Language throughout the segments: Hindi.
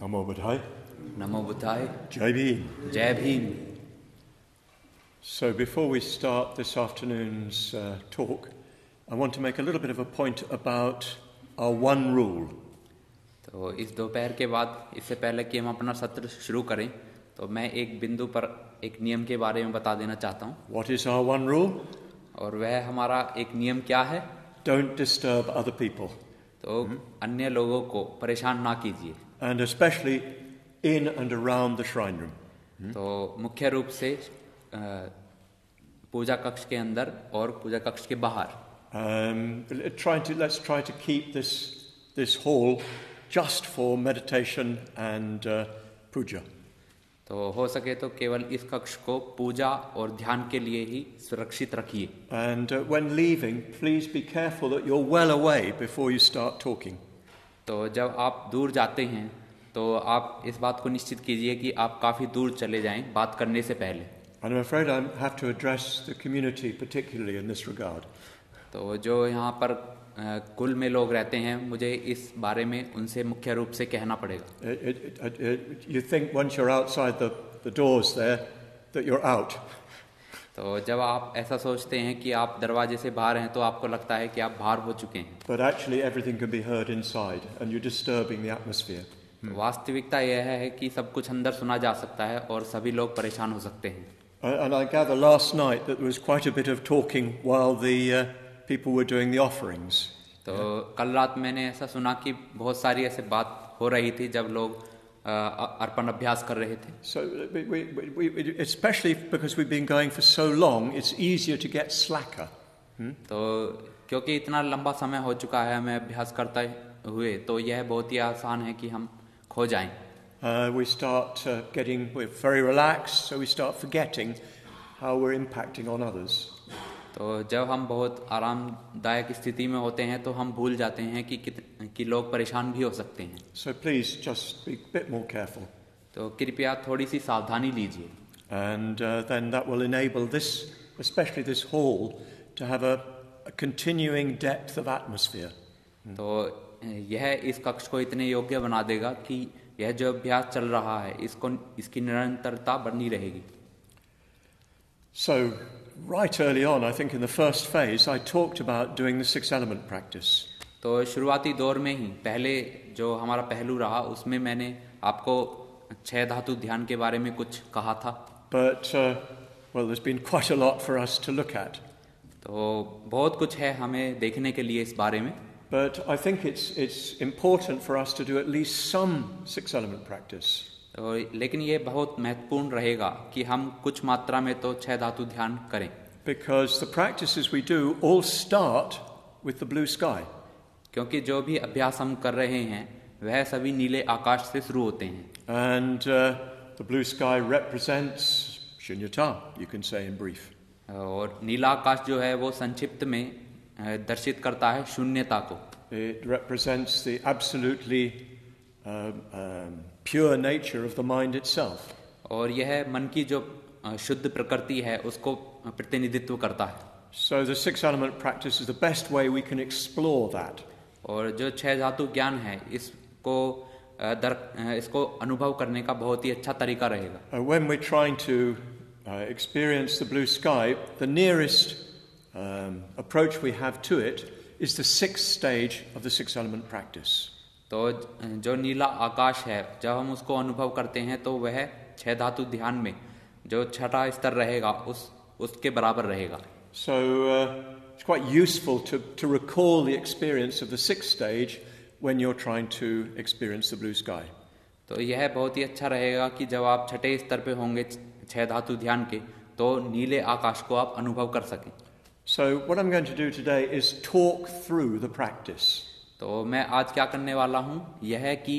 Namo Buddhaya. Namo Buddhaya. Jai Bhim. Jai Bhim. So before we start this afternoon's talk, I want to make a little bit of a point about our one rule. तो इस दोपहर के बाद इससे पहले कि हम अपना सत्र शुरू करें तो मैं एक बिंदु पर एक नियम के बारे में बता देना चाहता हूँ. What is our one rule? और वह हमारा एक नियम क्या है? Don't disturb other people. तो अन्य लोगों को परेशान ना कीजिए. And especially in and around the shrine room. तो मुख्य रूप से पूजा कक्ष के अंदर और पूजा कक्ष के बाहर. Let's try to keep this hall just for meditation and puja. तो हो सके तो केवल इस कक्ष को पूजा और ध्यान के लिए ही सुरक्षित रखिए. And when leaving, please be careful that you're well away before you start talking. तो जब आप दूर जाते हैं तो आप इस बात को निश्चित कीजिए कि आप काफ़ी दूर चले जाएं बात करने से पहले. And I'm afraid I have to address the community particularly in this regard. तो जो यहाँ पर कुल में लोग रहते हैं मुझे इस बारे में उनसे मुख्य रूप से कहना पड़ेगा. You think once you're outside the doors there that you're out. तो जब आप ऐसा सोचते हैं कि आप दरवाजे से बाहर हैं तो आपको लगता है कि आप बाहर हो चुके हैं. But actually everything can be heard inside and you're disturbing the atmosphere. वास्तविकता यह है कि सब कुछ अंदर सुना जा सकता है और सभी लोग परेशान हो सकते हैं. And I gather last night that there was quite a bit of talking while the people were doing the offerings. तो कल रात मैंने ऐसा सुना कि बहुत सारी ऐसे बात हो रही थी जब लोग अर्पण अभ्यास कर रहे थे. So we especially because we've been going for so long, it's easier to get slacker. तो क्योंकि इतना लंबा समय हो चुका है हमें अभ्यास करते हुए तो यह बहुत ही आसान है कि हम खो जाएं. We start we're very relaxed, so we start forgetting how we're impacting on others. तो जब हम बहुत आरामदायक स्थिति में होते हैं तो हम भूल जाते हैं कि लोग परेशान भी हो सकते हैं. So please just be a bit more careful. तो कृपया थोड़ी सी सावधानी लीजिए. And then that will enable especially this hall, to have a continuing depth of atmosphere. तो यह इस कक्ष को इतने योग्य बना देगा कि यह जो अभ्यास चल रहा है इसकी निरंतरता बनी रहेगी. So right early on, I think in the first phase, I talked about doing the 6 element practice. तो शुरुआती दौर में ही पहले जो हमारा पहलू रहा उसमें मैंने आपको 6 धातु ध्यान के बारे में कुछ कहा था. But there's been quite a lot for us to look at. तो बहुत कुछ है हमें देखने के लिए इस बारे में. But I think it's important for us to do at least some 6 element practice. तो लेकिन ये बहुत महत्वपूर्ण रहेगा कि हम कुछ मात्रा में तो 6 धातु ध्यान करें. Because the practices we do all start with the blue sky. क्योंकि जो भी अभ्यास हम कर रहे हैं वह सभी नीले आकाश से शुरू होते हैं. And the blue sky represents shunyata, you can say in brief. और नीला आकाश जो है वो संक्षिप्त में दर्शित करता है शून्यता को. It represents the absolutely pure nature of the mind itself. और यह मन की जो शुद्ध प्रकृति है उसको प्रतिनिधित्व करता है. So the 6 element practice is the best way we can explore that. और जो 6 धातु ज्ञान है इसको अनुभव करने का बहुत ही अच्छा तरीका रहेगा. When we're trying to experience the blue sky, the nearest approach we have to it is the 6th stage of the 6 element practice. तो जो नीला आकाश है जब हम उसको अनुभव करते हैं तो वह 6 धातु ध्यान में जो 6ठा स्तर रहेगा उसके बराबर रहेगा. So it's quite useful to recall the experience of the 6th stage when you're trying to experience the blue sky. तो यह बहुत ही अच्छा रहेगा कि जब आप 6ठे स्तर पे होंगे 6 धातु ध्यान के तो नीले आकाश को आप अनुभव कर सकें. So what I'm going to do today is talk through the practice. तो मैं आज क्या करने वाला हूँ यह है कि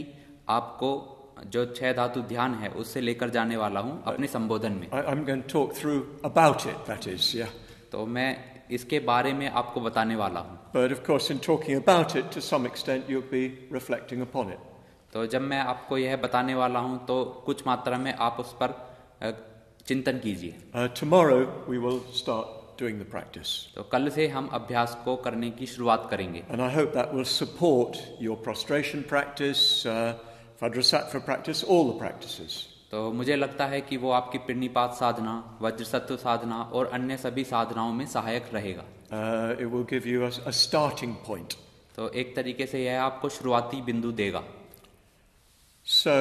आपको जो 6 धातु ध्यान है उससे लेकर जाने वाला हूँ अपने संबोधन में. I'm going to talk through about it, that is, yeah. तो मैं इसके बारे में आपको बताने वाला हूँ. But of course in talking about it, to some extent you'll be reflecting upon it. तो जब मैं आपको यह बताने वाला हूँ तो कुछ मात्रा में आप उस पर चिंतन कीजिए. Tomorrow we will start doing the practice. तो कल से हम अभ्यास को करने की शुरुआत करेंगे. And I hope that will support your prostration practice Vajrasattva practice, all the practices. तो मुझे लगता है कि वो आपकी पिंडीपात साधना, वज्रसत्व साधना और अन्य सभी साधनाओं में सहायक रहेगा. It will give you a starting point. तो एक तरीके से यह आपको शुरुआती बिंदु देगा. So,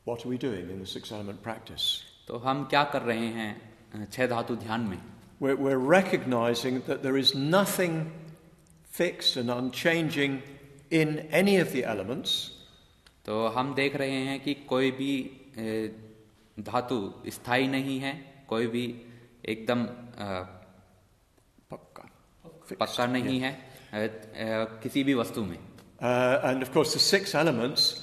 what are we doing in the six element practice? तो हम क्या कर रहे हैं छह धातु ध्यान में? We're recognizing that there is nothing fixed and unchanging in any of the elements. तो हम देख रहे हैं कि कोई भी धातु स्थायी नहीं है, कोई भी एकदम पक्का नहीं है किसी भी वस्तु में. And of course the six elements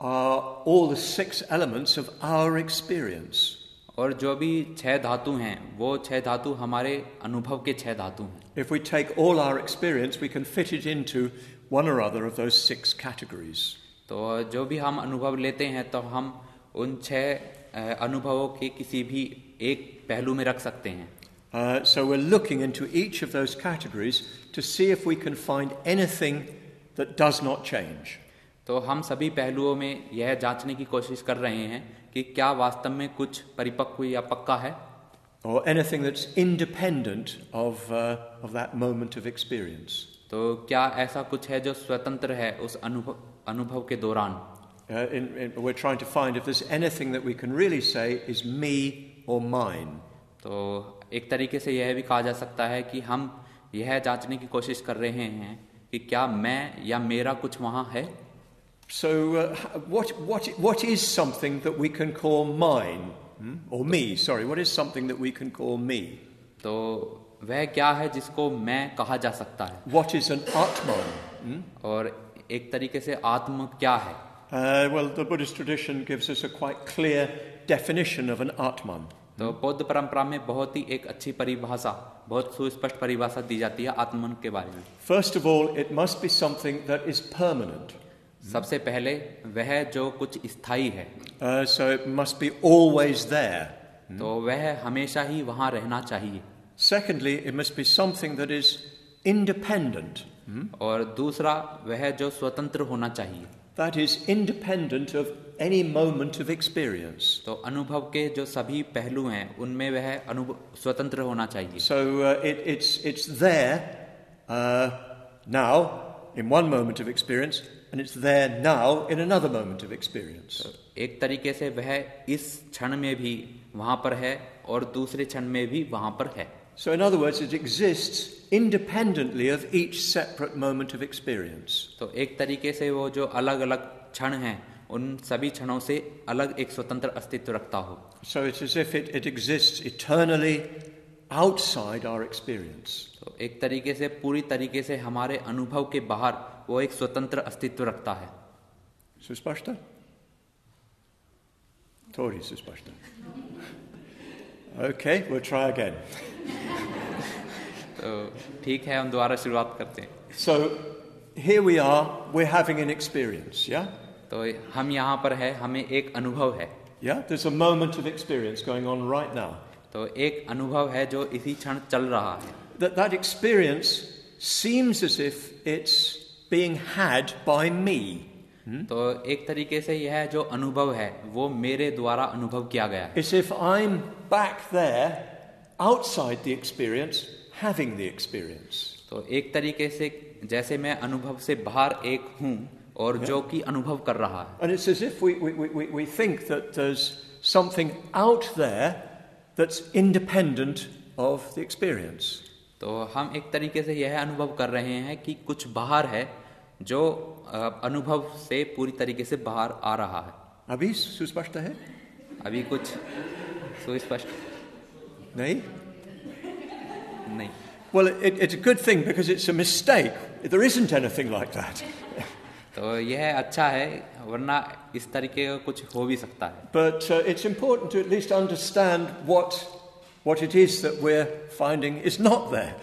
are all the six elements of our experience. और जो भी छह धातु हैं वो छह धातु हमारे अनुभव के छह धातु हैं. If we take all our experience, we can fit it into one or other of those six categories. तो जो भी हम अनुभव लेते हैं तो हम उन छह अनुभवों के किसी भी एक पहलू में रख सकते हैं. So we're looking into each of those categories to see if we can find anything that does not change. तो हम सभी पहलुओं में यह जांचने की कोशिश कर रहे हैं कि क्या वास्तव में कुछ परिपक्व या पक्का है, or anything that's independent of that moment of experience. तो क्या ऐसा कुछ है जो स्वतंत्र है उस अनुभव के दौरान. We're trying to find if there's anything that we can really say is me or mine. तो एक तरीके से यह भी कहा जा सकता है कि हम यह जांचने की कोशिश कर रहे हैं कि क्या मैं या मेरा कुछ वहाँ है. So what is something that we can call mine? Or me, sorry, what is something that we can call me? तो वह क्या है जिसको मैं कहा जा सकता है. What is an Atman? और एक तरीके से आत्म क्या है. Well, the Buddhist tradition gives us a quite clear definition of an Atman. तो बौद्ध परंपरा में बहुत ही एक अच्छी परिभाषा, बहुत सुस्पष्ट परिभाषा दी जाती है आत्मन के बारे में. First of all, it must be something that is permanent. सबसे पहले वह जो कुछ स्थायी है. So it must be always there. तो वह हमेशा ही वहाँ रहना चाहिए. Secondly, it must be something that is independent. और दूसरा वह जो स्वतंत्र होना चाहिए. That is independent of any moment of experience. तो अनुभव के जो सभी पहलू हैं उनमें वह स्वतंत्र होना चाहिए. So it's there now in one moment of experience, and it's there now in another moment of experience. एक तरीके से वह इस क्षण में भी वहाँ पर है और दूसरे क्षण में भी वहाँ पर है. So in other words, it exists independently of each separate moment of experience. तो एक तरीके से वो जो अलग अलग क्षण हैं उन सभी क्षणों से अलग एक स्वतंत्र अस्तित्व रखता हो. So it's as if it exists eternally outside our experience. तो एक तरीके से पूरी तरीके से हमारे अनुभव के बाहर वो एक स्वतंत्र अस्तित्व रखता है. सुस्पष्ट? थोड़ी सुस्पष्ट. Okay, we'll try again. तो ठीक है, हम दोबारा शुरुआत करते हैं. So here we are, we're having an experience, yeah? तो हम यहाँ पर है, हमें एक अनुभव है. Yeah, there's a moment of experience going on right now. तो एक अनुभव है जो इसी क्षण चल रहा है. That experience seems as if it's being had by me. तो एक तरीके से यह जो अनुभव है वो मेरे द्वारा अनुभव किया गया है. As if I'm back there outside the experience having the experience. तो एक तरीके से जैसे मैं अनुभव से बाहर एक हूँ और जो कि अनुभव कर रहा है. And it's as if we think that there's something out there that's independent of the experience. तो हम एक तरीके से यह अनुभव कर रहे हैं कि कुछ बाहर है जो अनुभव से पूरी तरीके से बाहर आ रहा है. अभी सुस्पष्ट है? अभी कुछ सुस्पष्ट नहीं? नहीं. Well, it's a good thing because it's a mistake. There isn't anything like that. तो यह अच्छा है, वरना इस तरीके का कुछ हो भी सकता है. But it's important to at least understand what it is that we're finding is not there.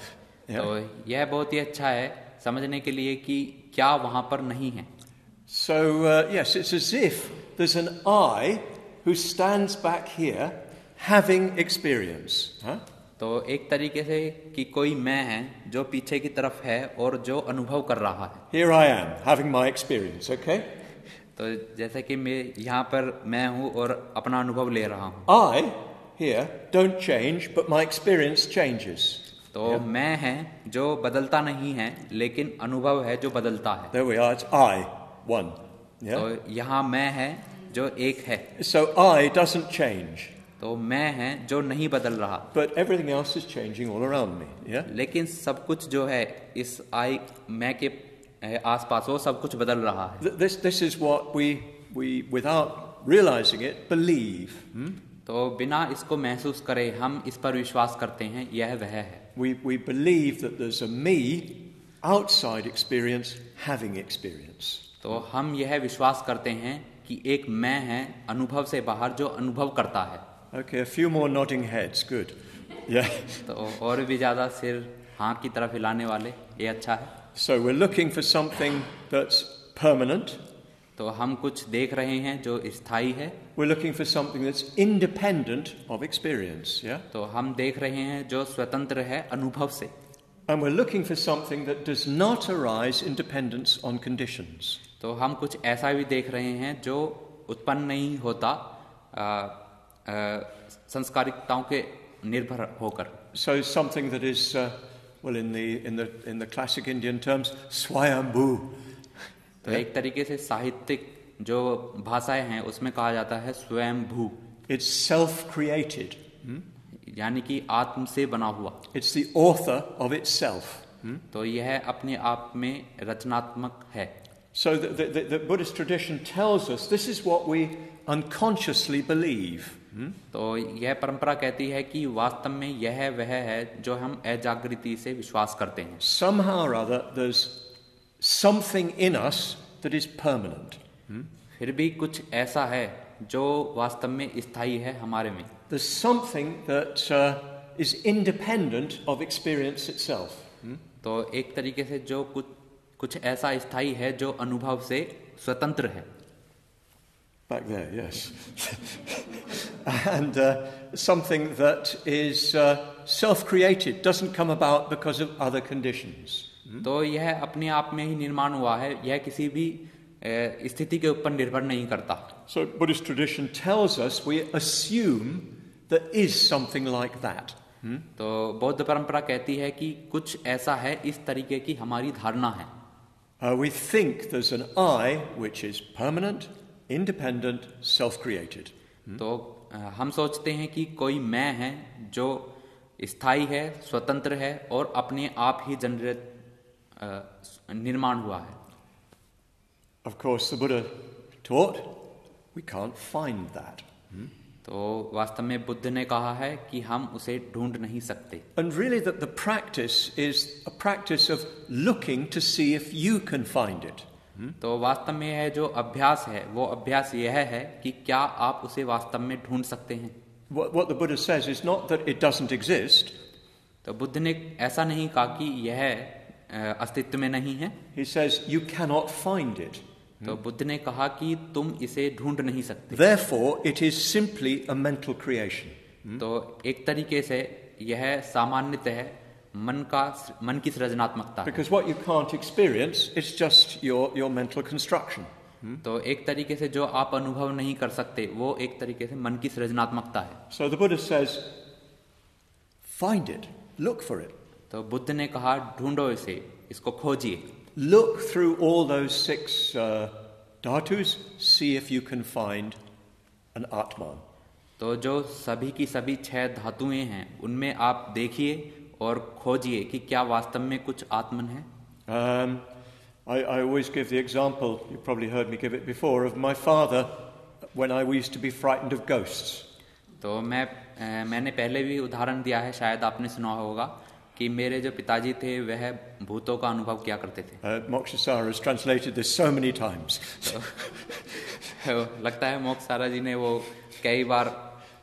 Yeah? तो यह बहुत ही अच्छा है समझने के लिए कि क्या वहाँ पर नहीं है. So yes, it's as if there's an I who stands back here having experience. Huh? तो एक तरीके से कि कोई मैं है जो पीछे की तरफ है और जो अनुभव कर रहा है. Here I am having my experience, okay? तो जैसे कि मैं यहाँ पर मैं हूँ और अपना अनुभव ले रहा हूँ, I here don't change, but my experience changes. तो मैं है जो बदलता नहीं है लेकिन अनुभव है जो बदलता है। There we are. It's I, one. Yeah. तो यहाँ मैं है जो एक है, So I doesn't change, तो मैं है जो नहीं बदल रहा, but everything else is changing all around me. Yeah. लेकिन सब कुछ जो है इस आई मैं के आसपास वो सब कुछ बदल रहा है। This is what we without realizing it believe. तो बिना इसको महसूस करे हम इस पर विश्वास करते हैं, यह वह है। We believe that there's a me outside experience having experience. तो हम यह विश्वास करते हैं कि एक मैं है अनुभव से बाहर जो अनुभव करता है। Okay, a few more nodding heads. Good. Yeah. तो और भी ज़्यादा सिर हाँ की तरफ हिलाने वाले, ये अच्छा है। So we're looking for something that's permanent. तो हम कुछ देख रहे हैं जो स्थायी है, We're looking for something that's independent of experience. Yeah. तो हम देख रहे हैं जो स्वतंत्र है अनुभव से, And we're looking for something that does not arise in dependence on conditions. तो हम कुछ ऐसा भी देख रहे हैं जो उत्पन्न नहीं होता संस्कारिकताओं के निर्भर होकर। So something that is, well, in the classic Indian terms, swayambhu. तो एक तरीके से साहित्यिक जो भाषाएं हैं उसमें कहा जाता है स्वयंभू, It's self-created. यानी कि आत्म से बना हुआ। It's the author of itself. तो यह अपने आप में रचनात्मक है। So the Buddhist tradition tells us this is what we unconsciously believe. तो यह परंपरा कहती है कि वास्तव में यह वह है जो हम अजागृति से विश्वास करते हैं। Somehow or other, there's something in us that is permanent. फिर भी कुछ ऐसा है जो वास्तव में स्थायी है हमारे में। There's something that is independent of experience itself. तो एक तरीके से जो कुछ ऐसा स्थायी है जो अनुभव से स्वतंत्र है। Back there, yes. And something that is self-created, doesn't come about because of other conditions. तो यह अपने आप में ही निर्माण हुआ है, यह किसी भी स्थिति के ऊपर निर्भर नहीं करता। So Buddhist tradition tells us we assume there is something like that. तो बौद्ध परंपरा कहती है कि कुछ ऐसा है, इस तरीके की हमारी धारणा है। We think there's an I which is permanent, independent, self-created. तो हम सोचते हैं कि कोई मैं है जो स्थायी है, स्वतंत्र है और अपने आप ही जनरेट निर्माण हुआ है। Of course, the Buddha taught we can't find that. तो वास्तव में बुद्ध ने कहा है कि हम उसे ढूंढ नहीं सकते। And really that the practice is a practice of looking to see if you can find it. तो वास्तव में यह जो अभ्यास है वो अभ्यास यह है कि क्या आप उसे वास्तव में ढूंढ सकते हैं। What the Buddha says is not that it doesn't exist. तो बुद्ध ने ऐसा नहीं कहा कि यह अस्तित्व में नहीं है। He says you cannot find it. तो बुद्ध ने कहा कि तुम इसे ढूंढ नहीं सकते। Therefore, it is simply a mental creation. तो एक तरीके से यह सामान्यतः है मन की सृजनात्मकता है। Because what you can't experience is just your mental construction. तो एक तरीके से जो आप अनुभव नहीं कर सकते वो एक तरीके से मन की सृजनात्मकता है। So the Buddha says, find it, look for it. तो बुद्ध ने कहा ढूंढो इसे, इसको खोजिए। Look through all those 6 dhatus, see if you can find an Atman. तो जो सभी की सभी 6 धातुएं हैं उनमें आप देखिए और खोजिए कि क्या वास्तव में कुछ आत्मन है। I always give the example, you probably heard me give it before, of my father when I used to be frightened of ghosts. तो मैंने पहले भी उदाहरण दिया है, शायद आपने सुना होगा कि मेरे जो पिताजी थे वह भूतों का अनुभव किया करते थे। Mokshasara has translated this so many times. तो लगता है मोक्षसारा जी ने वो कई बार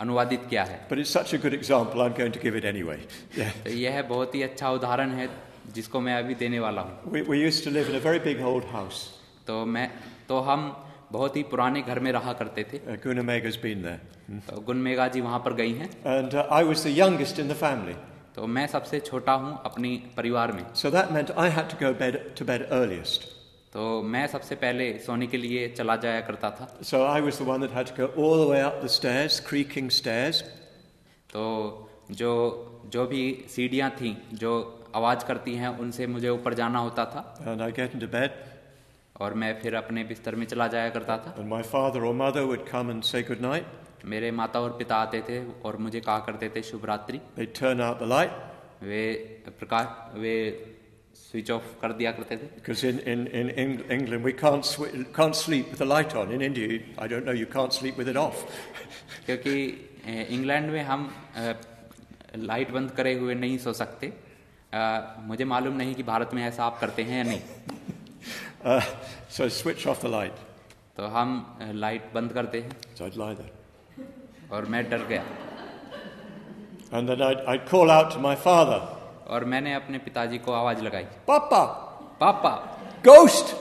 अनुवादित किया है। But it's such a good example, I'm going to give it anyway. Yeah. तो यह बहुत ही अच्छा उदाहरण है जिसको मैं अभी देने वाला हूँ। We used to live in a very big old house. तो हम बहुत ही पुराने घर में रहा करते थे। Guna Mega's been there. तो गुण मेगा जी वहाँ पर गई हैं। And I was the youngest in the family. तो मैं सबसे छोटा हूँ अपनी परिवार में। So that meant I had to go to bed earliest. तो मैं सबसे पहले सोने के लिए चला जाया करता था. So I was the one that had to go all the way up the stairs, creaking stairs. तो जो भी सीढ़ियाँ थीं जो आवाज़ करती हैं उनसे मुझे ऊपर जाना होता था. And I get into bed. और मैं फिर अपने बिस्तर में चला जाया करता था. And my father or mother would come and say good night. मेरे माता और पिता आते थे और मुझे कहा करते थे शुभ रात्रि. They'd turn out the light. Way switch off कर दिया करते थे. Because in England we can't sleep with the light on. In India, I don't know, you can't sleep with it off. क्योंकि इंग्लैंड में हम लाइट बंद करे हुए नहीं सो सकते. मुझे मालूम नहीं कि भारत में ऐसा आप करते हैं या नहीं. So switch off the light. तो हम लाइट बंद करते हैं. So I'd lie there. और मैं डर गया. And then I'd call out to my father. और मैंने अपने पिताजी को आवाज लगाई. Papa! पापा! Ghost!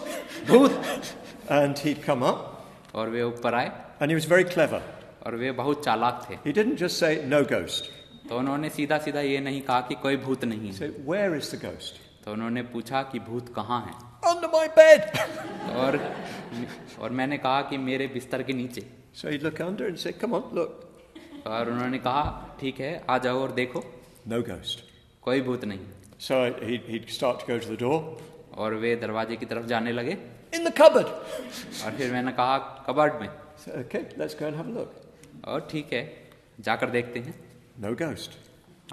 भूत! And he'd come up. और वे ऊपर आए. And he was very clever. और वे बहुत चालाक थे. He didn't just say no ghost. तो उन्होंने सीधा सीधा ये नहीं कहा कि कोई भूत नहीं है. So where is the ghost? तो उन्होंने पूछा कि भूत कहाँ है. Under my bed. और मैंने कहा कि मेरे बिस्तर के नीचे. So he'd look under and say, come on, look. और उन्होंने कहा ठीक है आ जाओ और देखो. No ghost. कोई भूत नहीं. So he'd start to go to the door. और वे दरवाजे की तरफ जाने लगे. In the cupboard. और फिर मैंने कहा कबर्ड में. So, okay, let's go and have a look. और ठीक है जाकर देखते हैं. No ghost.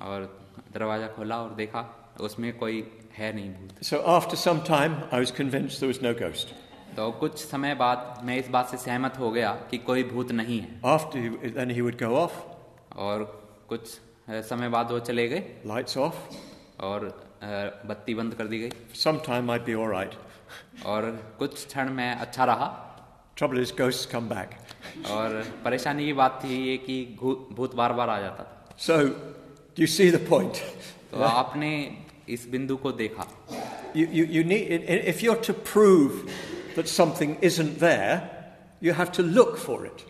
और दरवाजा खोला और देखा उसमें कोई है नहीं भूत. So after some time, I was convinced there was no ghost. तो कुछ समय बाद मैं इस बात से सहमत हो गया कि कोई भूत नहीं है. Then he would go off. और कुछ समय बाद वो चले गए. Lights off. और बत्ती बंद कर दी गई. Sometime I'd be all right. और कुछ क्षण में अच्छा रहा. Trouble is, ghosts come back. और परेशानी की बात थी ये कि भूत बार बार आ जाता था. So, do you see the point? तो आपने इस बिंदु को देखा. You need, if you're to prove that something isn't there, you have to look for it.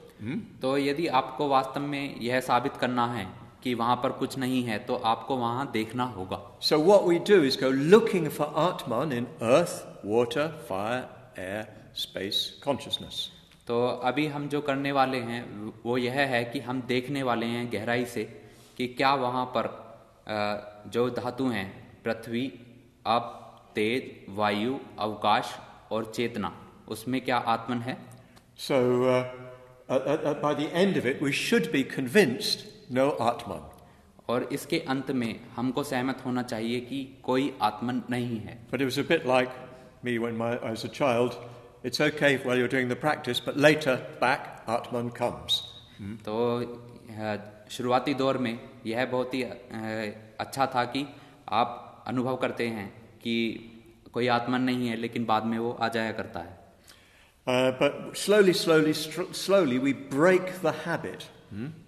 तो यदि आपको वास्तव में यह साबित करना है कि वहां पर कुछ नहीं है तो आपको वहां देखना होगा. So what we do is go looking for Atman in earth, water, fire, air, space, consciousness. तो अभी हम जो करने वाले हैं वो यह है कि हम देखने वाले हैं गहराई से कि क्या वहां पर जो धातु हैं पृथ्वी, आप, तेज, वायु, अवकाश और चेतना उसमें क्या आत्मन है. So by the end of it we should be convinced no Atman. और इसके अंत में हमको सहमत होना चाहिए कि कोई आत्मन नहीं है. But it was a bit like me when I was a child. It's okay while you're doing the practice, but later back Atman comes. तो शुरुआती दौर में यह बहुत ही अच्छा था कि आप अनुभव करते हैं कि कोई आत्मन नहीं है लेकिन बाद में वो आ जाया करता है. But slowly we break the habit.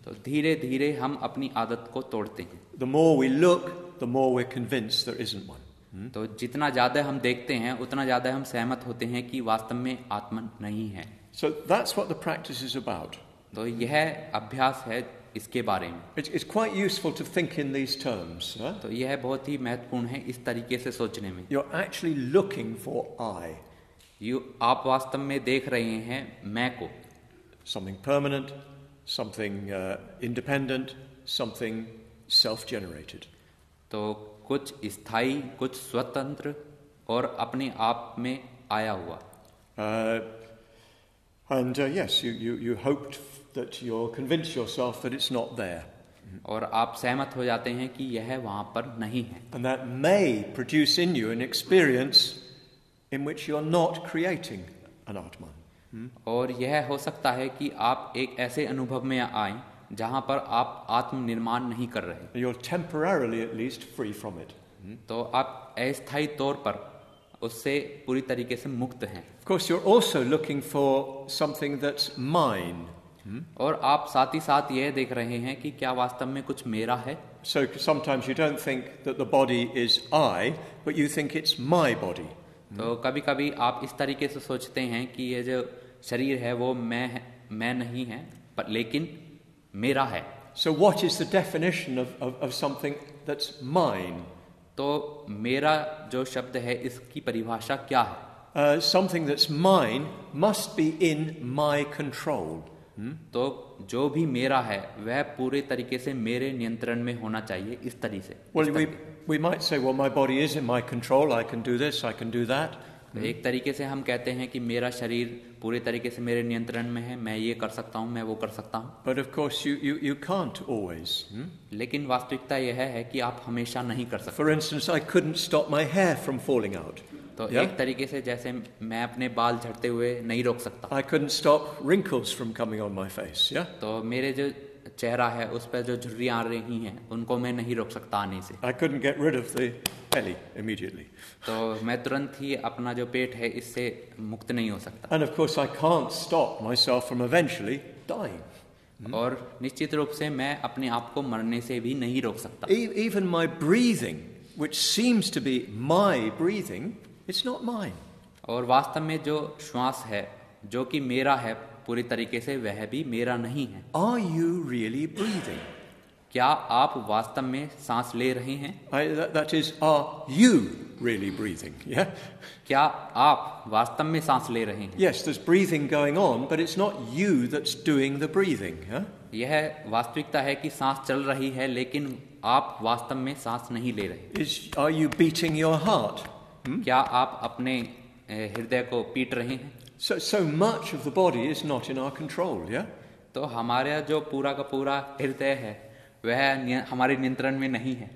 तो धीरे धीरे हम अपनी आदत को तोड़ते हैं. The more we look, the more we're convinced there isn't one. तो जितना ज्यादा हम देखते हैं उतना ज्यादा हम सहमत होते हैं कि वास्तव में आत्मन नहीं है. So that's what the practice is about. तो यह अभ्यास है इसके बारे में. It's quite useful to think in these terms. तो यह बहुत ही महत्वपूर्ण है इस तरीके से सोचने में. You're actually looking for I. आप वास्तव में देख रहे हैं मैं को. Something permanent, something independent, something self-generated. तो कुछ स्थायी, कुछ स्वतंत्र और अपने आप में आया हुआ. And yes, you hoped that you'll convince yourself that it's not there. और आप सहमत हो जाते हैं कि यह वहां पर नहीं है. And that may produce in you an experience in which you're not creating an Atman. और यह हो सकता है कि आप एक ऐसे अनुभव में आए जहां पर आप आत्म निर्माण नहीं कर रहे. You're temporarily at least free from it. तो आप अस्थायी तौर पर उससे पूरी तरीके से मुक्त हैं. Of course, you're also looking for something that's mine. और आप साथ ही साथ यह देख रहे हैं कि क्या वास्तव में कुछ मेरा है. So sometimes you don't think that the body is I, but you think it's my body. तो कभी कभी आप इस तरीके से सोचते हैं कि ये जो शरीर है वो मैं नहीं है पर लेकिन मेरा है. So what is the definition of something that's mine? तो मेरा जो शब्द है इसकी परिभाषा क्या है. something that's mine must be in my control. तो जो भी मेरा है वह पूरे तरीके से मेरे नियंत्रण में होना चाहिए, इस तरह से। Well, we might say, well, my body is in my control. I can do this, I can do that. तो एक तरीके से हम कहते हैं कि मेरा शरीर पूरे तरीके से मेरे नियंत्रण में है, मैं ये कर सकता हूँ, मैं वो कर सकता हूँ। But of course, you can't always. लेकिन वास्तविकता यह है कि आप हमेशा नहीं कर सकते। For instance, I couldn't stop my hair from falling out. तो एक तरीके से जैसे मैं अपने बाल झड़ते हुए नहीं रोक सकता। I couldn't stop wrinkles from coming on my face. Yeah. तो मेरे जो चेहरा है उस पर जो झुर्रियाँ आ रही हैं उनको मैं नहीं रोक सकता आने से। I couldn't get rid of the belly immediately. तो मैं तुरंत ही अपना जो पेट है इससे मुक्त नहीं हो सकता। And of course, I can't stop myself from eventually dying. और निश्चित रूप से मैं अपने आप को मरने से भी नहीं रोक सकता। Even my breathing, which seems to be my breathing, it's not mine. और वास्तव में जो श्वास है जो कि मेरा है पूरी तरीके से वह भी मेरा नहीं है। Are you really breathing? क्या आप वास्तव में सांस ले रहे हैं? That is, are you really breathing? Yeah. क्या आप वास्तव में सांस ले रहे हैं? Yes, there's breathing going on, but it's not you that's doing the breathing. Yeah? यह वास्तविकता है कि सांस चल रही है, लेकिन आप वास्तव में सांस नहीं ले रहे। Are you beating your heart? क्या आप अपने हृदय को पीट रहे हैं? So much of the body is not in our control. Yeah. तो हमारा जो पूरा का पूरा हृदय है वह हमारे नियंत्रण में नहीं है।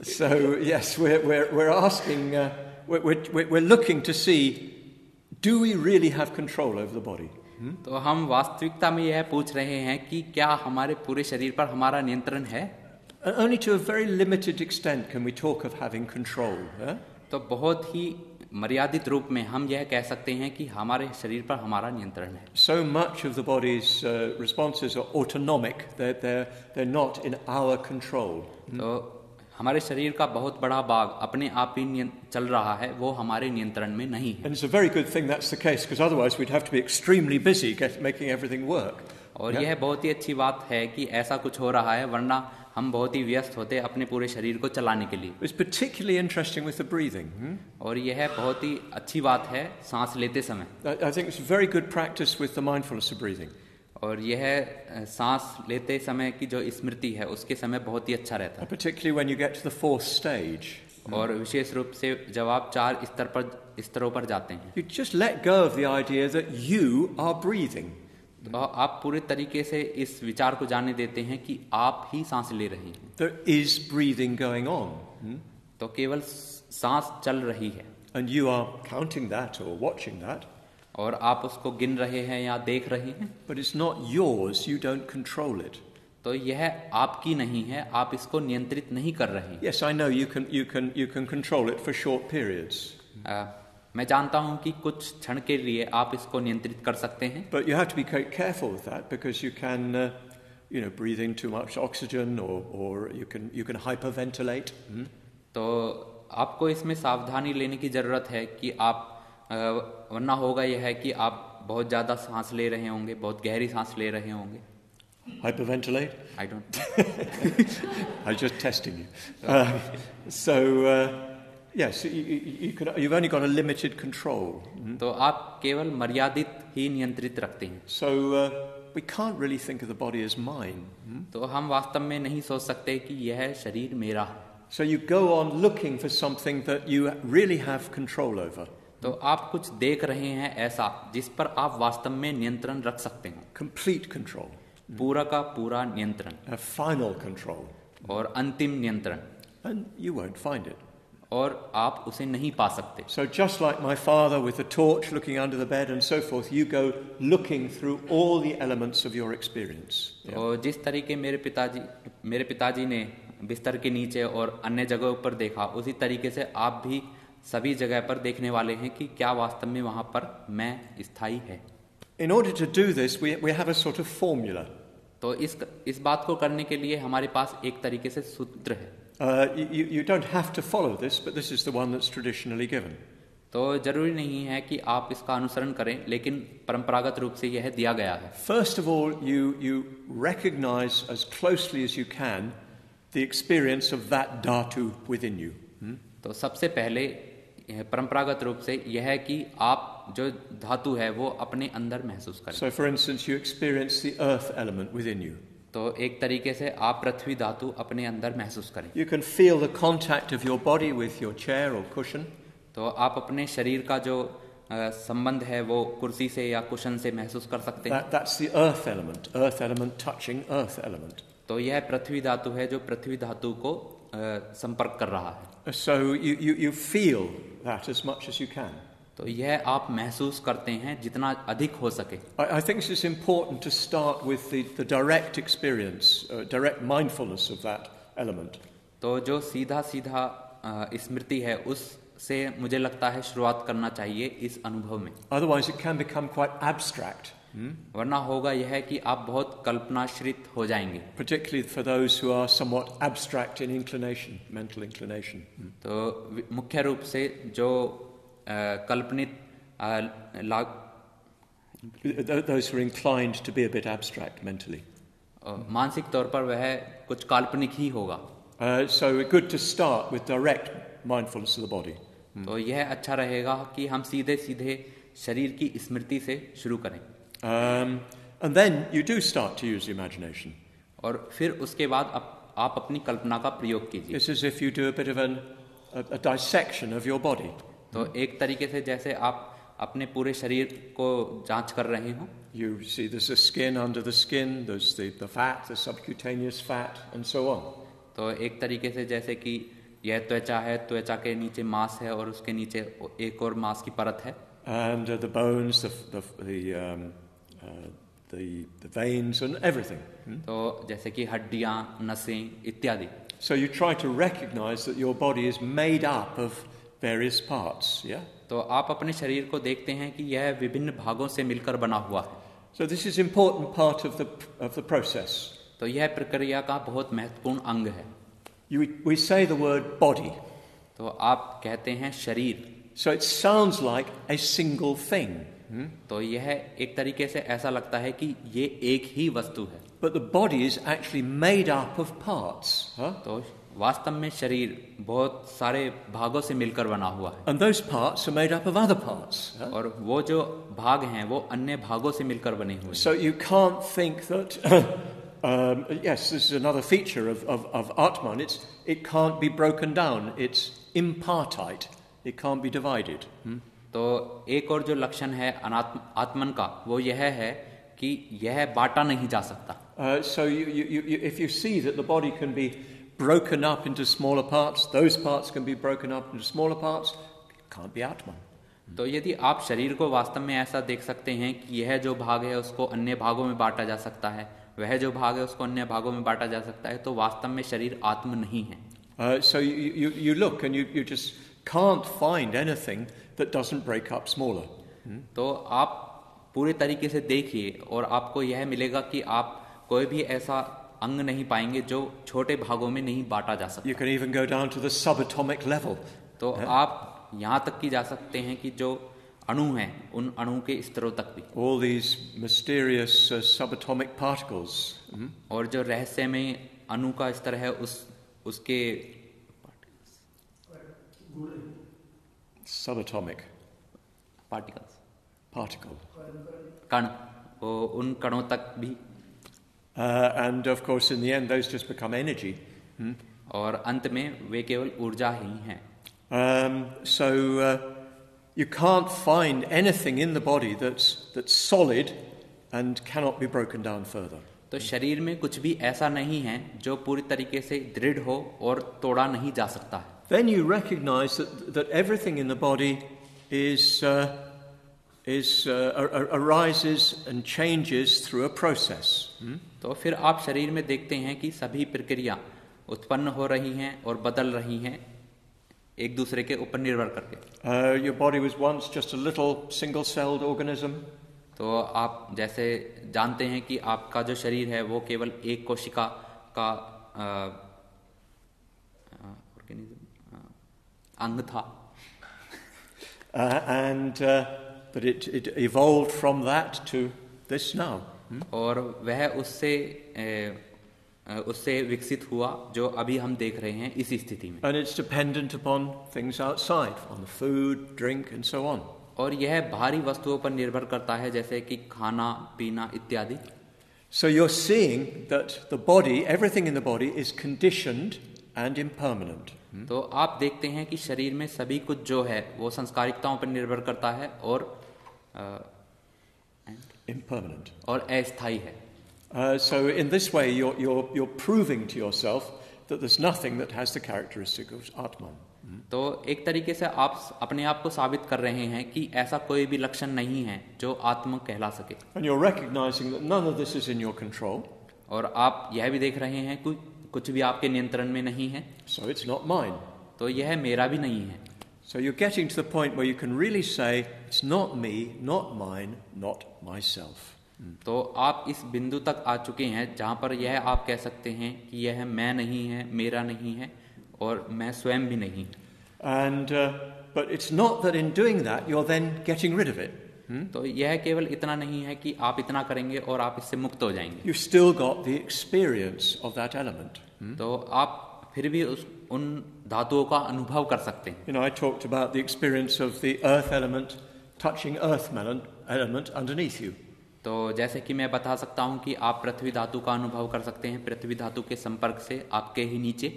So yes, we're asking, we're looking to see, do we really have control over the body? तो हम वास्तविकता में यह पूछ रहे हैं कि क्या हमारे पूरे शरीर पर हमारा नियंत्रण है? Only to a very limited extent can we talk of having control. तो बहुत ही मर्यादित रूप में हम यह कह सकते हैं कि हमारे शरीर पर हमारा नियंत्रण है। So much of the body's responses are autonomic. They're not in our control. तो हमारे शरीर का बहुत बड़ा भाग अपने आप ही चल रहा है, वो हमारे नियंत्रण में नहीं है। And it's a very good thing that's the case, because otherwise we'd have to be extremely busy making everything work. और यह बहुत ही अच्छी बात है कि ऐसा कुछ हो रहा है, वरना हम बहुत ही व्यस्त होते अपने पूरे शरीर को चलाने के लिए। It's particularly interesting with the breathing. और यह बहुत ही अच्छी बात है सांस लेते समय। I think it's very good practice with the mindfulness of breathing. और यह सांस लेते समय की जो स्मृति है उसके समय बहुत ही अच्छा रहता है। Particularly when you get to the fourth stage. और विशेष रूप से जब आप 4 स्तरों पर जाते हैं। You just let go of the idea that you are breathing. तो आप पूरे तरीके से इस विचार को जाने देते हैं कि आप ही सांस ले रहे हैं। There is breathing going on. तो केवल सांस चल रही है। And you are counting that or watching that. और आप उसको गिन रहे हैं या देख रहे हैं। But it's not yours. You don't control it. तो यह आपकी नहीं है, आप इसको नियंत्रित नहीं कर रहे हैं। Yes, I know you can control it for short periods. मैं जानता हूं कि कुछ क्षण के लिए आप इसको नियंत्रित कर सकते हैं। But you have to be quite careful with that, because you can, breathe in too much oxygen, or you can hyperventilate. तो आपको इसमें सावधानी लेने की जरूरत है कि आप वरना होगा यह है कि आप बहुत ज़्यादा सांस ले रहे होंगे, बहुत गहरी सांस ले रहे होंगे। Hyperventilate? I don't. I'm just testing you. Yes, you've only got a limited control. तो आप केवल मर्यादित ही नियंत्रित रखते हैं। So we can't really think of the body as mine. तो हम वास्तव में नहीं सोच सकते कि यह शरीर मेरा है। So you go on looking for something that you really have control over. तो आप कुछ देख रहे हैं ऐसा जिस पर आप वास्तव में नियंत्रण रख सकते हैं। Complete control. पूरा का पूरा नियंत्रण। A final control. और अंतिम नियंत्रण। And you won't find it. और आप उसे नहीं पा सकते। So just like my father with the torch looking under the bed and so forth, you go looking through all the elements of your experience. और जिस तरीके मेरे पिताजी ने बिस्तर के नीचे और अन्य जगहों पर देखा, उसी तरीके से आप भी सभी जगह पर देखने वाले हैं कि क्या वास्तव में वहाँ पर मैं स्थायी है। In order to do this, we have a sort of formula. तो इस बात को करने के लिए हमारे पास एक तरीके से सूत्र है। You don't have to follow this, but this is the one that's traditionally given. तो जरूरी नहीं है कि आप इसका अनुसरण करें, लेकिन परंपरागत रूप से यह दिया गया है। First of all, you recognize as closely as you can the experience of that dhatu within you. तो सबसे पहले परंपरागत रूप से यह है कि आप जो धातु है वो अपने अंदर महसूस करें. So, for instance, you experience the earth element within you. तो एक तरीके से आप पृथ्वी धातु अपने अंदर महसूस करें. You can feel the contact of your body with your chair or cushion. तो आप अपने शरीर का जो संबंध है वो कुर्सी से या कुशन से महसूस कर सकते हैं. That's the earth element touching earth element. तो यह पृथ्वी धातु है जो पृथ्वी धातु को संपर्क कर रहा है. So you feel that as much as you can. तो यह आप महसूस करते हैं जितना अधिक हो सके. I think it's important to start with the direct experience, direct mindfulness of that element. तो जो सीधा स्मृति है उससे मुझे लगता है शुरुआत करना चाहिए इस अनुभव में. Otherwise it can become quite abstract. वरना होगा यह कि आप बहुत कल्पनाश्रित हो जाएंगे. Particularly for those who are somewhat abstract in inclination, mental inclination. तो मुख्य रूप से जो कल्पनित those who are inclined to be a bit abstract mentally. मानसिक तौर पर वह कुछ काल्पनिक ही होगा. So it's good to start with direct mindfulness of the body. तो यह अच्छा रहेगा कि हम सीधे शरीर की स्मृति से शुरू करें. And then you do start to use the imagination. और फिर उसके बाद आप अपनी कल्पना का प्रयोग कीजिए. It's as if you do a bit of a dissection of your body. तो एक तरीके से जैसे आप अपने पूरे शरीर को जांच कर रहे हो. You see there's the skin under the skin, there's the fat, the subcutaneous fat, and so on. तो एक तरीके से जैसे कि यह त्वचा है, त्वचा के नीचे मांस है और उसके नीचे एक और मांस की परत है. And the bones, the veins, and everything. तो जैसे कि हड्डियां, नसें इत्यादि. So you try to recognize that your body is made up of various parts. Yeah. तो आप अपने शरीर को देखते हैं कि यह विभिन्न भागों से मिलकर बना हुआ है. So this is important part of the process. तो यह प्रक्रिया का बहुत महत्वपूर्ण अंग है. We say the word body. तो आप कहते हैं शरीर. So it sounds like a single thing. तो यह एक तरीके से ऐसा लगता है कि ये एक ही वस्तु है. But the body is actually made up of parts. तो वास्तव में शरीर बहुत सारे भागों से मिलकर बना हुआ है. And those parts are made up of other parts. और वो जो भाग हैं वो अन्य भागों से मिलकर बने हुए हैं. So you can't think that yes, this is another feature of Atman. It can't be broken down. It's impartite. It can't be divided. तो एक और जो लक्षण है आत्मन का वो यह है कि यह बांटा नहीं जा सकता. So if you see that the body can be broken up into smaller parts, those parts can be broken up into smaller parts, it can't be Atman. तो यदि आप शरीर को वास्तव में ऐसा देख सकते हैं कि यह जो भाग है उसको अन्य भागों में बांटा जा सकता है, वह जो भाग है उसको अन्य भागों में बांटा जा सकता है, तो वास्तव में शरीर आत्म नहीं है. So you look and you just can't find anything that doesn't break up smaller. तो आप पूरे तरीके से देखिए और आपको यह मिलेगा कि आप कोई भी ऐसा अंग नहीं पाएंगे जो छोटे भागों में नहीं बांटा जा सकता. You can even go down to the subatomic level. तो आप यहाँ तक की जा सकते हैं कि जो अणु हैं उन अणु के स्तरों तक भी. All these mysterious subatomic particles. और जो रहस्यमय अणु का स्तर है उसके Subatomic. Particle. कण, वो उन कणों तक भी. And of course in the end those just become energy. और अंत में वे केवल ऊर्जा ही हैं. So you can't find anything in the body that's solid and cannot be broken down further. तो शरीर में कुछ भी ऐसा नहीं है जो पूरी तरीके से दृढ़ हो और तोड़ा नहीं जा सकता है. Then you recognize that everything in the body arises and changes through a process. तो फिर आप शरीर में देखते हैं कि सभी प्रक्रिया उत्पन्न हो रही हैं और बदल रही हैं एक दूसरे के ऊपर निर्भर करके. Your body was once just a little single-celled organism. तो आप जैसे जानते हैं कि आपका जो शरीर है वो केवल एक कोशिका का अंग था. But it evolved from that to this now. और वह उससे उससे विकसित हुआ जो अभी हम देख रहे हैं इस स्थिति में. And it's dependent upon things outside, on the food, drink, and so on. और यह बाहरी वस्तुओं पर निर्भर करता है जैसे कि खाना पीना इत्यादि. So you're seeing that the body, everything in the body, is conditioned and impermanent. तो आप देखते हैं कि शरीर में सभी कुछ जो है वो संस्कारिकताओं पर निर्भर करता है और Impermanent. और अस्थायी है. So in this way, you're proving to yourself that there's nothing that has the characteristic of Atman. तो एक तरीके से आप अपने आप को साबित कर रहे हैं कि ऐसा कोई भी लक्षण नहीं है जो आत्म कहला सके. And you're recognizing that none of this is in your control. और आप यह भी देख रहे हैं कि कुछ भी आपके नियंत्रण में नहीं है. So it's not mine. तो यह मेरा भी नहीं है. So you're getting to the point where you can really say, it's not me, not mine, not myself. तो आप इस बिंदु तक आ चुके हैं जहाँ पर यह आप कह सकते हैं कि यह मैं नहीं है, मेरा नहीं है और मैं स्वयं भी नहीं. And but it's not that in doing that you're then getting rid of it. तो यह केवल इतना नहीं है कि आप इतना करेंगे और आप इससे मुक्त हो जाएंगे. You've still got the experience of that element. तो आप फिर भी उन धातुओं का अनुभव कर सकते हैं. You know, I talked about the experience of the earth element touching earth element underneath you. तो जैसे कि मैं बता सकता हूँ कि आप पृथ्वी धातु का अनुभव कर सकते हैं पृथ्वी धातु के संपर्क से आपके ही नीचे.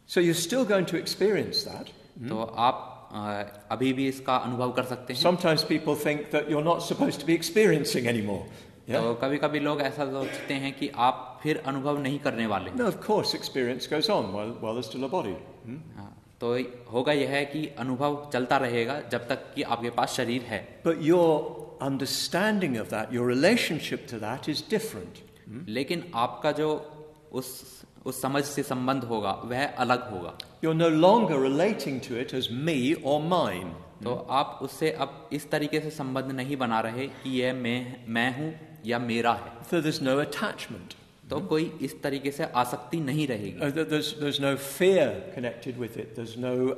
So you're still going to experience that. तो आप अभी भी इसका अनुभव कर सकते हैं. Sometimes people think that you're not supposed to be experiencing anymore. Yeah? तो कभी-कभी लोग ऐसा सोचते हैं कि आप फिर अनुभव नहीं करने वाले. No, of course experience goes on while there's still a body. तो होगा यह है कि अनुभव चलता रहेगा जब तक कि आपके पास शरीर है. But your understanding of that, your relationship to that is different. लेकिन आपका जो उस समझ से संबंध होगा वह अलग होगा. You're no longer relating to it as me or mine. तो आप उससे अब इस तरीके से संबंध नहीं बना रहे कि यह मैं हूँ या मेरा है. So there's no attachment. तो कोई इस तरीके से आसक्ति नहीं रहेगी. There's no fear connected with it. There's no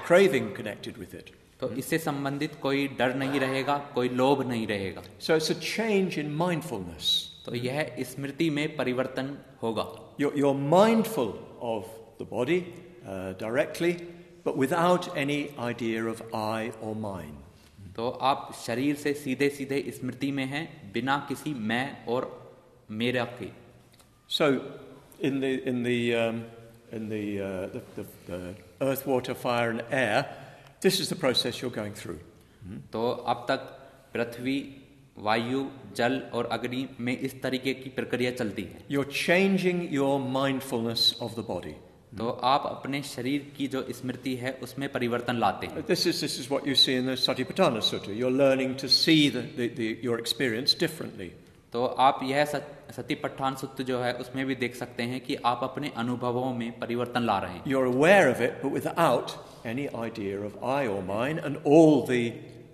craving connected with it. तो इससे संबंधित कोई डर नहीं रहेगा, कोई लोभ नहीं रहेगा. So it's a change in mindfulness. तो यह स्मृति में परिवर्तन होगा. You're mindful of the body directly, but without any idea of I or mine. तो आप शरीर से सीधे स्मृति में हैं बिना किसी मैं और मेरा के. So in the earth, water, fire, and air, this is the process you're going through. तो अब तक पृथ्वी, वायु, जल और अग्नि में इस तरीके की प्रक्रिया चलती है. You're changing your mindfulness of the body. तो आप अपने शरीर की जो स्मृति है उसमें परिवर्तन लाते हैं. This is what you see in the Satipatthana Sutta. You're learning to see your experience differently. तो आप यह सतिपट्ठान सूत्र जो है उसमें भी देख सकते हैं कि आप अपने अनुभवों में परिवर्तन ला रहे हैं. You're aware of it, but without any idea of I or mine and all the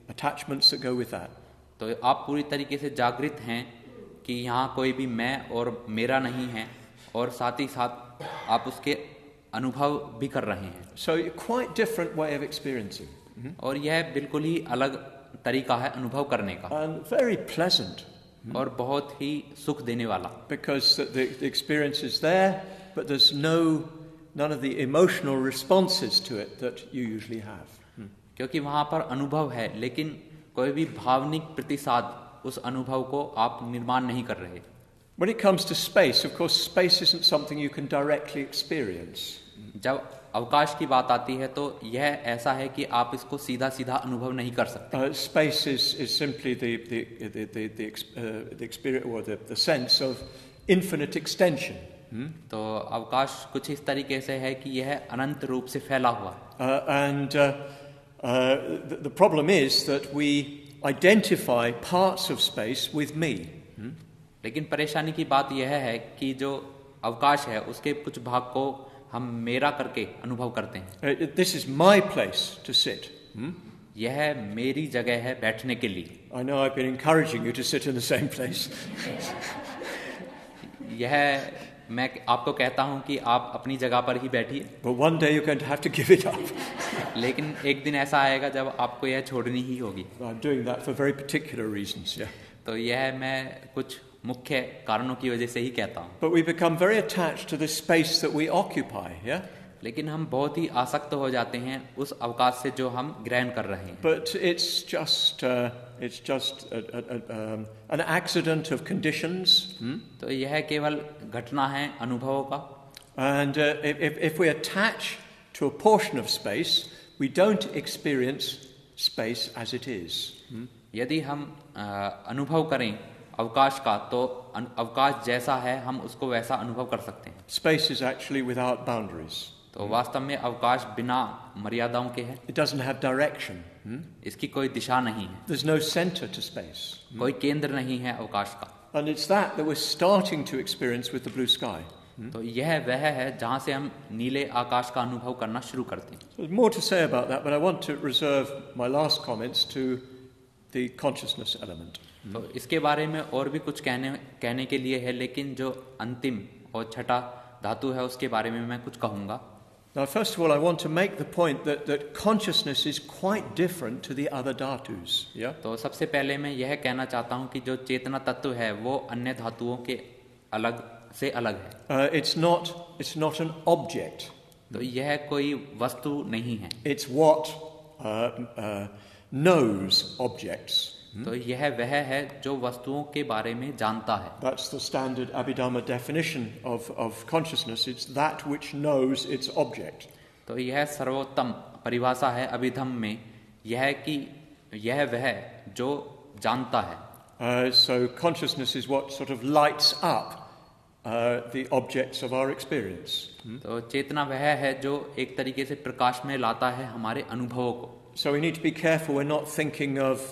attachments that go with that. तो आप पूरी तरीके से जागृत हैं कि यहाँ कोई भी मैं और मेरा नहीं है और साथ ही साथ आप उसके अनुभव भी कर रहे हैं. So quite different way of experiencing. और यह बिल्कुल ही अलग तरीका है अनुभव करने का. And very pleasant. और बहुत ही सुख देने वाला. Because the experience is there, but there's none of the emotional responses to it that you usually have. क्योंकि वहाँ पर अनुभव है लेकिन कोई भी भावनिक प्रतिसाद उस अनुभव को आप निर्माण नहीं कर रहे. When it comes to space, of course, space isn't something you can directly experience. जब अवकाश की बात आती है तो यह ऐसा है कि आप इसको सीधा अनुभव नहीं कर सकते. Space is simply the experience or the sense of infinite extension. तो अवकाश कुछ इस तरीके से है कि यह अनंत रूप से फैला हुआ है. And the problem is that we identify parts of space with me. लेकिन परेशानी की बात यह है कि जो अवकाश है उसके कुछ भाग को हम मेरा करके अनुभव करते हैं. This is my place to sit. यह मेरी जगह है बैठने के लिए. I know I've been encouraging you to sit in the same place. यह मैं आपको कहता हूं कि आप अपनी जगह पर ही बैठिए. But one day you're going to have to give it up. लेकिन एक दिन ऐसा आएगा जब आपको यह छोड़नी ही होगी. I'm doing that for very particular reasons. Yeah. तो यह मैं कुछ मुख्य कारणों की वजह से ही कहता हूँ। But we become very attached to the space that we occupy, yeah? लेकिन हम बहुत ही आसक्त हो जाते हैं उस अवकाश से जो हम ग्रहण कर रहे हैं। But it's just an accident of conditions. तो यह केवल घटना है अनुभवों का। And if we attach to a portion of space, we don't experience space as it is. यदि हम अनुभव करें अवकाश का तो अवकाश जैसा है हम उसको वैसा अनुभव कर सकते हैं। Space is actually without boundaries. तो वास्तव में अवकाश बिना मर्यादाओं के है। It doesn't have direction. इसकी कोई दिशा नहीं है। There's no center to space. कोई केंद्र नहीं है अवकाश का। And it's that we're starting to experience with the blue sky. तो यह वह है जहाँ से हम नीले आकाश का अनुभव करना शुरू करते हैं। There's more to say about that, but I want to reserve my last comments to the consciousness element. तो इसके बारे में और भी कुछ कहने के लिए है, लेकिन जो अंतिम और छठा धातु है उसके बारे में मैं कुछ कहूँगा। Now, first of all, I want to make the point that consciousness is quite different to the other dhatus. Yeah? तो सबसे पहले मैं यह कहना चाहता हूँ कि जो चेतना तत्व है वो अन्य धातुओं के अलग से अलग है। It's not an object. तो यह कोई वस्तु नहीं है। It's what knows objects. तो यह वह है जो वस्तुओं के बारे में जानता है। That's the standard Abhidhamma definition of consciousness. It's that which knows its object. तो यह सर्वोत्तम परिभाषा है अभिधम में यह कि यह वह जो जानता है। So consciousness is what sort of lights up the objects of our experience. तो चेतना वह है जो एक तरीके से प्रकाश में लाता है हमारे अनुभवों को। So we need to be careful we're not thinking of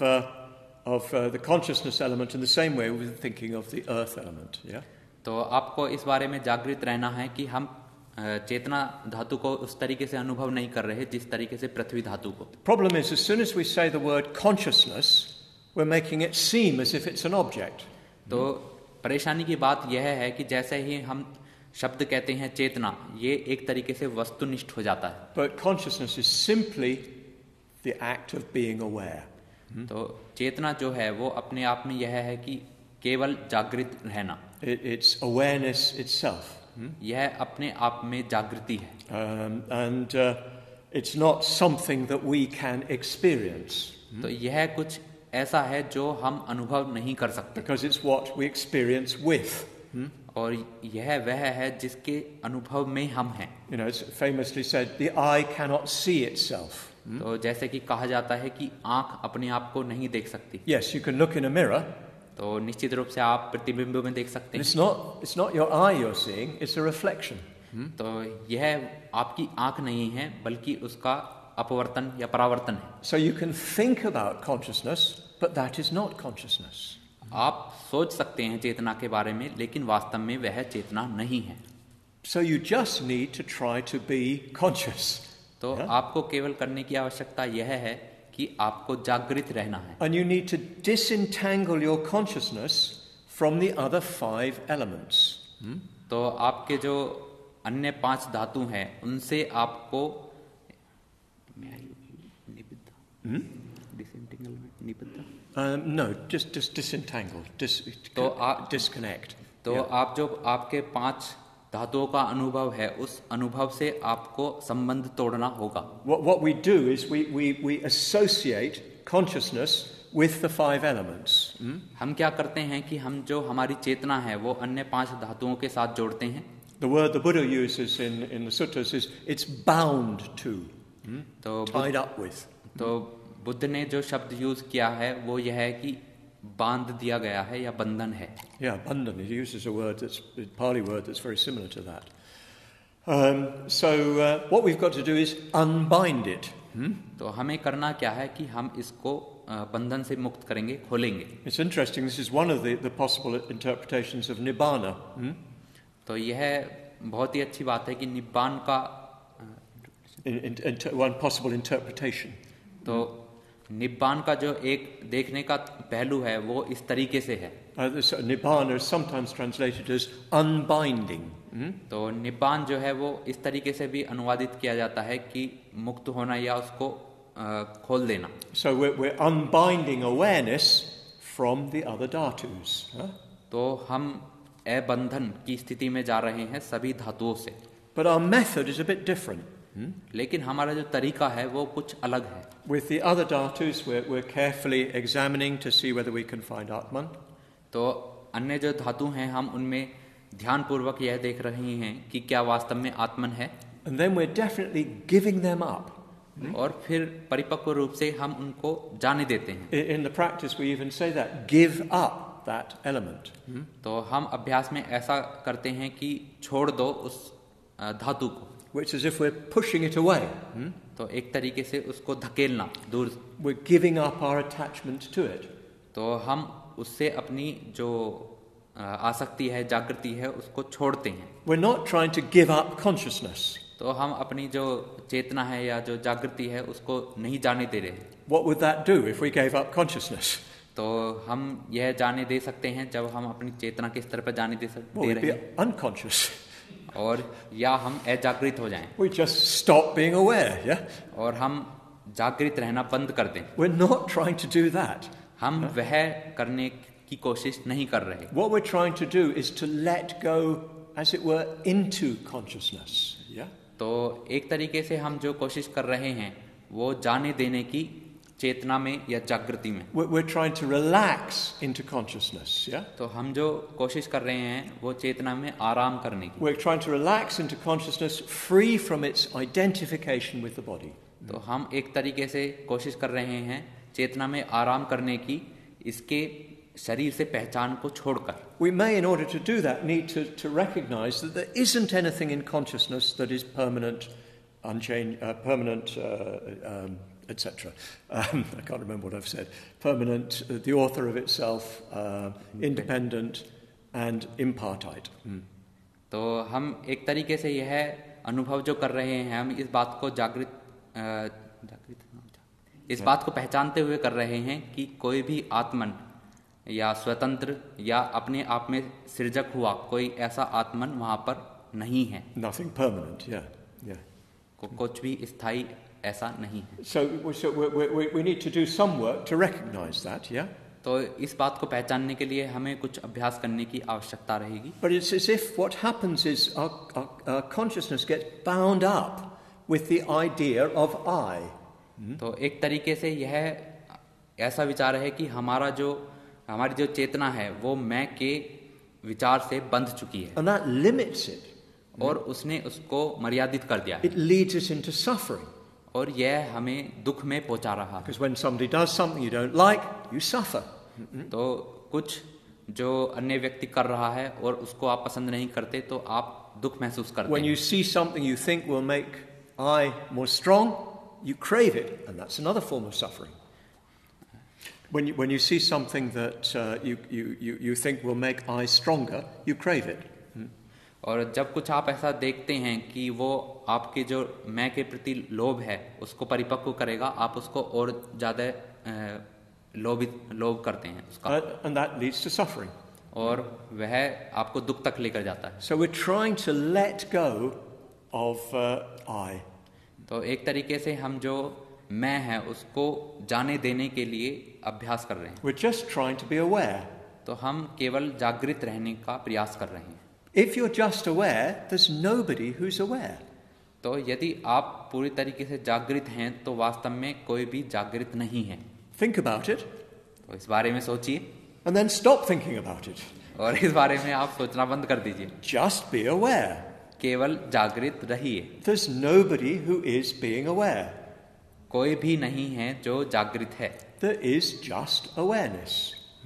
the consciousness element in the same way we're thinking of the earth element. Yeah. तो आपको इस बारे में जागृत रहना है कि हम चेतना धातु को उस तरीके से अनुभव नहीं कर रहे जिस तरीके से पृथ्वी धातु को। Problem is, as soon as we say the word consciousness, we're making it seem as if it's an object. तो परेशानी की बात यह है कि जैसे ही हम शब्द कहते हैं चेतना, ये एक तरीके से वस्तुनिष्ठ हो जाता है। But consciousness is simply the act of being aware. तो चेतना जो है वो अपने आप में यह है कि केवल जागृत रहना। It's awareness itself. यह अपने आप में जागृति है। And it's not something that we can experience. तो यह कुछ ऐसा है जो हम अनुभव नहीं कर सकते। Because it's what we experience with. और यह वह है जिसके अनुभव में हम हैं। You know, it's famously said, the eye cannot see itself. तो जैसे कि कहा जाता है कि आंख अपने आप को नहीं देख सकती। Yes, you can look in a mirror. तो निश्चित रूप से आप प्रतिबिंब में देख सकते हैं। It's not your eye you're seeing, it's a reflection. तो यह आपकी आंख नहीं है बल्कि उसका अपवर्तन या परावर्तन है। So you can think about consciousness, but that is not consciousness. आप सोच सकते हैं चेतना के बारे में, लेकिन वास्तव में वह चेतना नहीं है। So you just need to try to be conscious. तो आपको केवल करने की आवश्यकता यह है कि आपको जागृत रहना है। And you need to disentangle your consciousness from the other 5 elements. तो आपके जो अन्य 5 धातु हैं उनसे आपको No, just disentangle, disconnect. तो आप जो आपके 5 धातुओं का अनुभव है उस अनुभव से आपको संबंध तोड़ना होगा। What we do is we associate consciousness with the 5 elements. हम क्या करते हैं कि हम जो हमारी चेतना है वो अन्य 5 धातुओं के साथ जोड़ते हैं। The word the Buddha uses in the suttas is it's bound to, tied up with. तो बुद्ध ने जो शब्द यूज किया है वो यह है कि बांध दिया गया है या बंधन है। Yeah, bandhan. He uses a word that's a Pali word that's very similar to that. So what we've got to do is unbind it. तो हमें करना क्या है कि हम इसको बंधन से मुक्त करेंगे, खोलेंगे। It's interesting. This is one of the possible interpretations of nibbana. तो यह बहुत ही अच्छी बात है कि निब्बान का one possible interpretation. तो निब्बान का जो एक देखने का पहलू है वो इस तरीके से है। Nibbana is sometimes translated as unbinding. तो निब्बान जो है वो इस तरीके से भी अनुवादित किया जाता है कि मुक्त होना या उसको खोल देना। So we're unbinding awareness from the other dhatus. तो हम अबंधन की स्थिति में जा रहे हैं सभी धातुओं से. But our method is a bit different. लेकिन हमारा जो तरीका है वो कुछ अलग है. With the other dhatus, we're carefully examining to see whether we can find Atman. तो अन्य जो धातु हैं हम उनमें ध्यानपूर्वक यह देख रहे हैं कि क्या वास्तव में आत्मन है. And then we're definitely giving them up. और फिर परिपक्व रूप से हम उनको जाने देते हैं. In the practice, we even say that, give up that element. तो हम अभ्यास में ऐसा करते हैं कि छोड़ दो उस धातु को. Which is if we're pushing it away. तो एक तरीके से उसको धकेलना दूर. We're giving up our attachment to it. तो हम उससे अपनी जो आसक्ति है, जागृति है, उसको छोड़ते हैं. We're not trying to give up consciousness. तो हम अपनी जो चेतना है या जो जागृति है उसको नहीं जाने दे रहे. What would that do if we gave up consciousness? तो हम यह जाने दे सकते हैं जब हम अपनी चेतना के स्तर पर जाने दे We'd रहे be हैं. unconscious. और या हम अजागृत हो जाएं. We just stop being aware, yeah? और हम जागृत रहना बंद कर दें. We're not trying to do that. हम वह करने की कोशिश नहीं कर रहे. What we're trying to do is to let go, as it were, into consciousness, yeah? तो एक तरीके से हम जो कोशिश कर रहे हैं वो जाने देने की चेतना में या जागृति में. We're trying to relax into consciousness, yeah? तो हम जो कोशिश कर रहे हैं वो चेतना में आराम करने की. We're trying to relax into consciousness free from its identification with the body. तो हम एक तरीके से कोशिश कर रहे हैं चेतना में आराम करने की, इसके शरीर से पहचान को छोड़कर. We may, in order to do that, need to recognize that there isn't anything in consciousness that is permanent, unchanged, etc. I can't remember what I've said. Permanent, the author of itself, independent, and impartite. तो हम एक तरीके से यह अनुभव जो कर रहे हैं, हम इस बात को इस बात को पहचानते हुए कर रहे हैं कि कोई भी आत्मन या स्वतंत्र या अपने आप में सृजक हुआ कोई ऐसा आत्मन वहाँ पर नहीं है. Nothing permanent, yeah. कुछ भी स्थायी ऐसा नहीं है. So we need to do some work to recognize that, yeah? तो इस बात को पहचानने के लिए हमें कुछ अभ्यास करने की आवश्यकता रहेगी. But it's as if what happens is our consciousness gets bound up with the idea of I. तो एक तरीके से यह ऐसा विचार है कि हमारी जो चेतना है वो मैं के विचार से बंध चुकी है. And that limits it. और उसने उसको मर्यादित कर दिया है. It leads us into suffering. और यह हमें दुख में पहुंचा रहा है. Because when somebody does something you don't like, you suffer. तो कुछ जो अन्य व्यक्ति कर रहा है और उसको आप पसंद नहीं करते तो आप दुख महसूस करते हैं. When you see something you think will make I more strong, you crave it, and that's another form of suffering. When you see something that you think will make I stronger, you crave it. और जब कुछ आप ऐसा देखते हैं कि वो आपके जो मैं के प्रति लोभ है उसको परिपक्व करेगा, आप उसको और ज़्यादा लोभ करते हैं उसका. And that leads to suffering. और वह आपको दुख तक लेकर जाता है. So we're trying to let go of I. तो एक तरीके से हम जो मैं है उसको जाने देने के लिए अभ्यास कर रहे हैं. We're just trying to be aware. तो हम केवल जागृत रहने का प्रयास कर रहे हैं. If you're just aware, there's nobody who's aware. तो यदि आप पूरी तरीके से जागृत हैं तो वास्तव में कोई भी जागृत नहीं है. Think about it. तो इस बारे में सोचिए. And then stop thinking about it. और इस बारे में आप सोचना बंद कर दीजिए. Just be aware. केवल जागृत रहिए. There's nobody who is being aware. कोई भी नहीं है जो जागृत है. There is just awareness.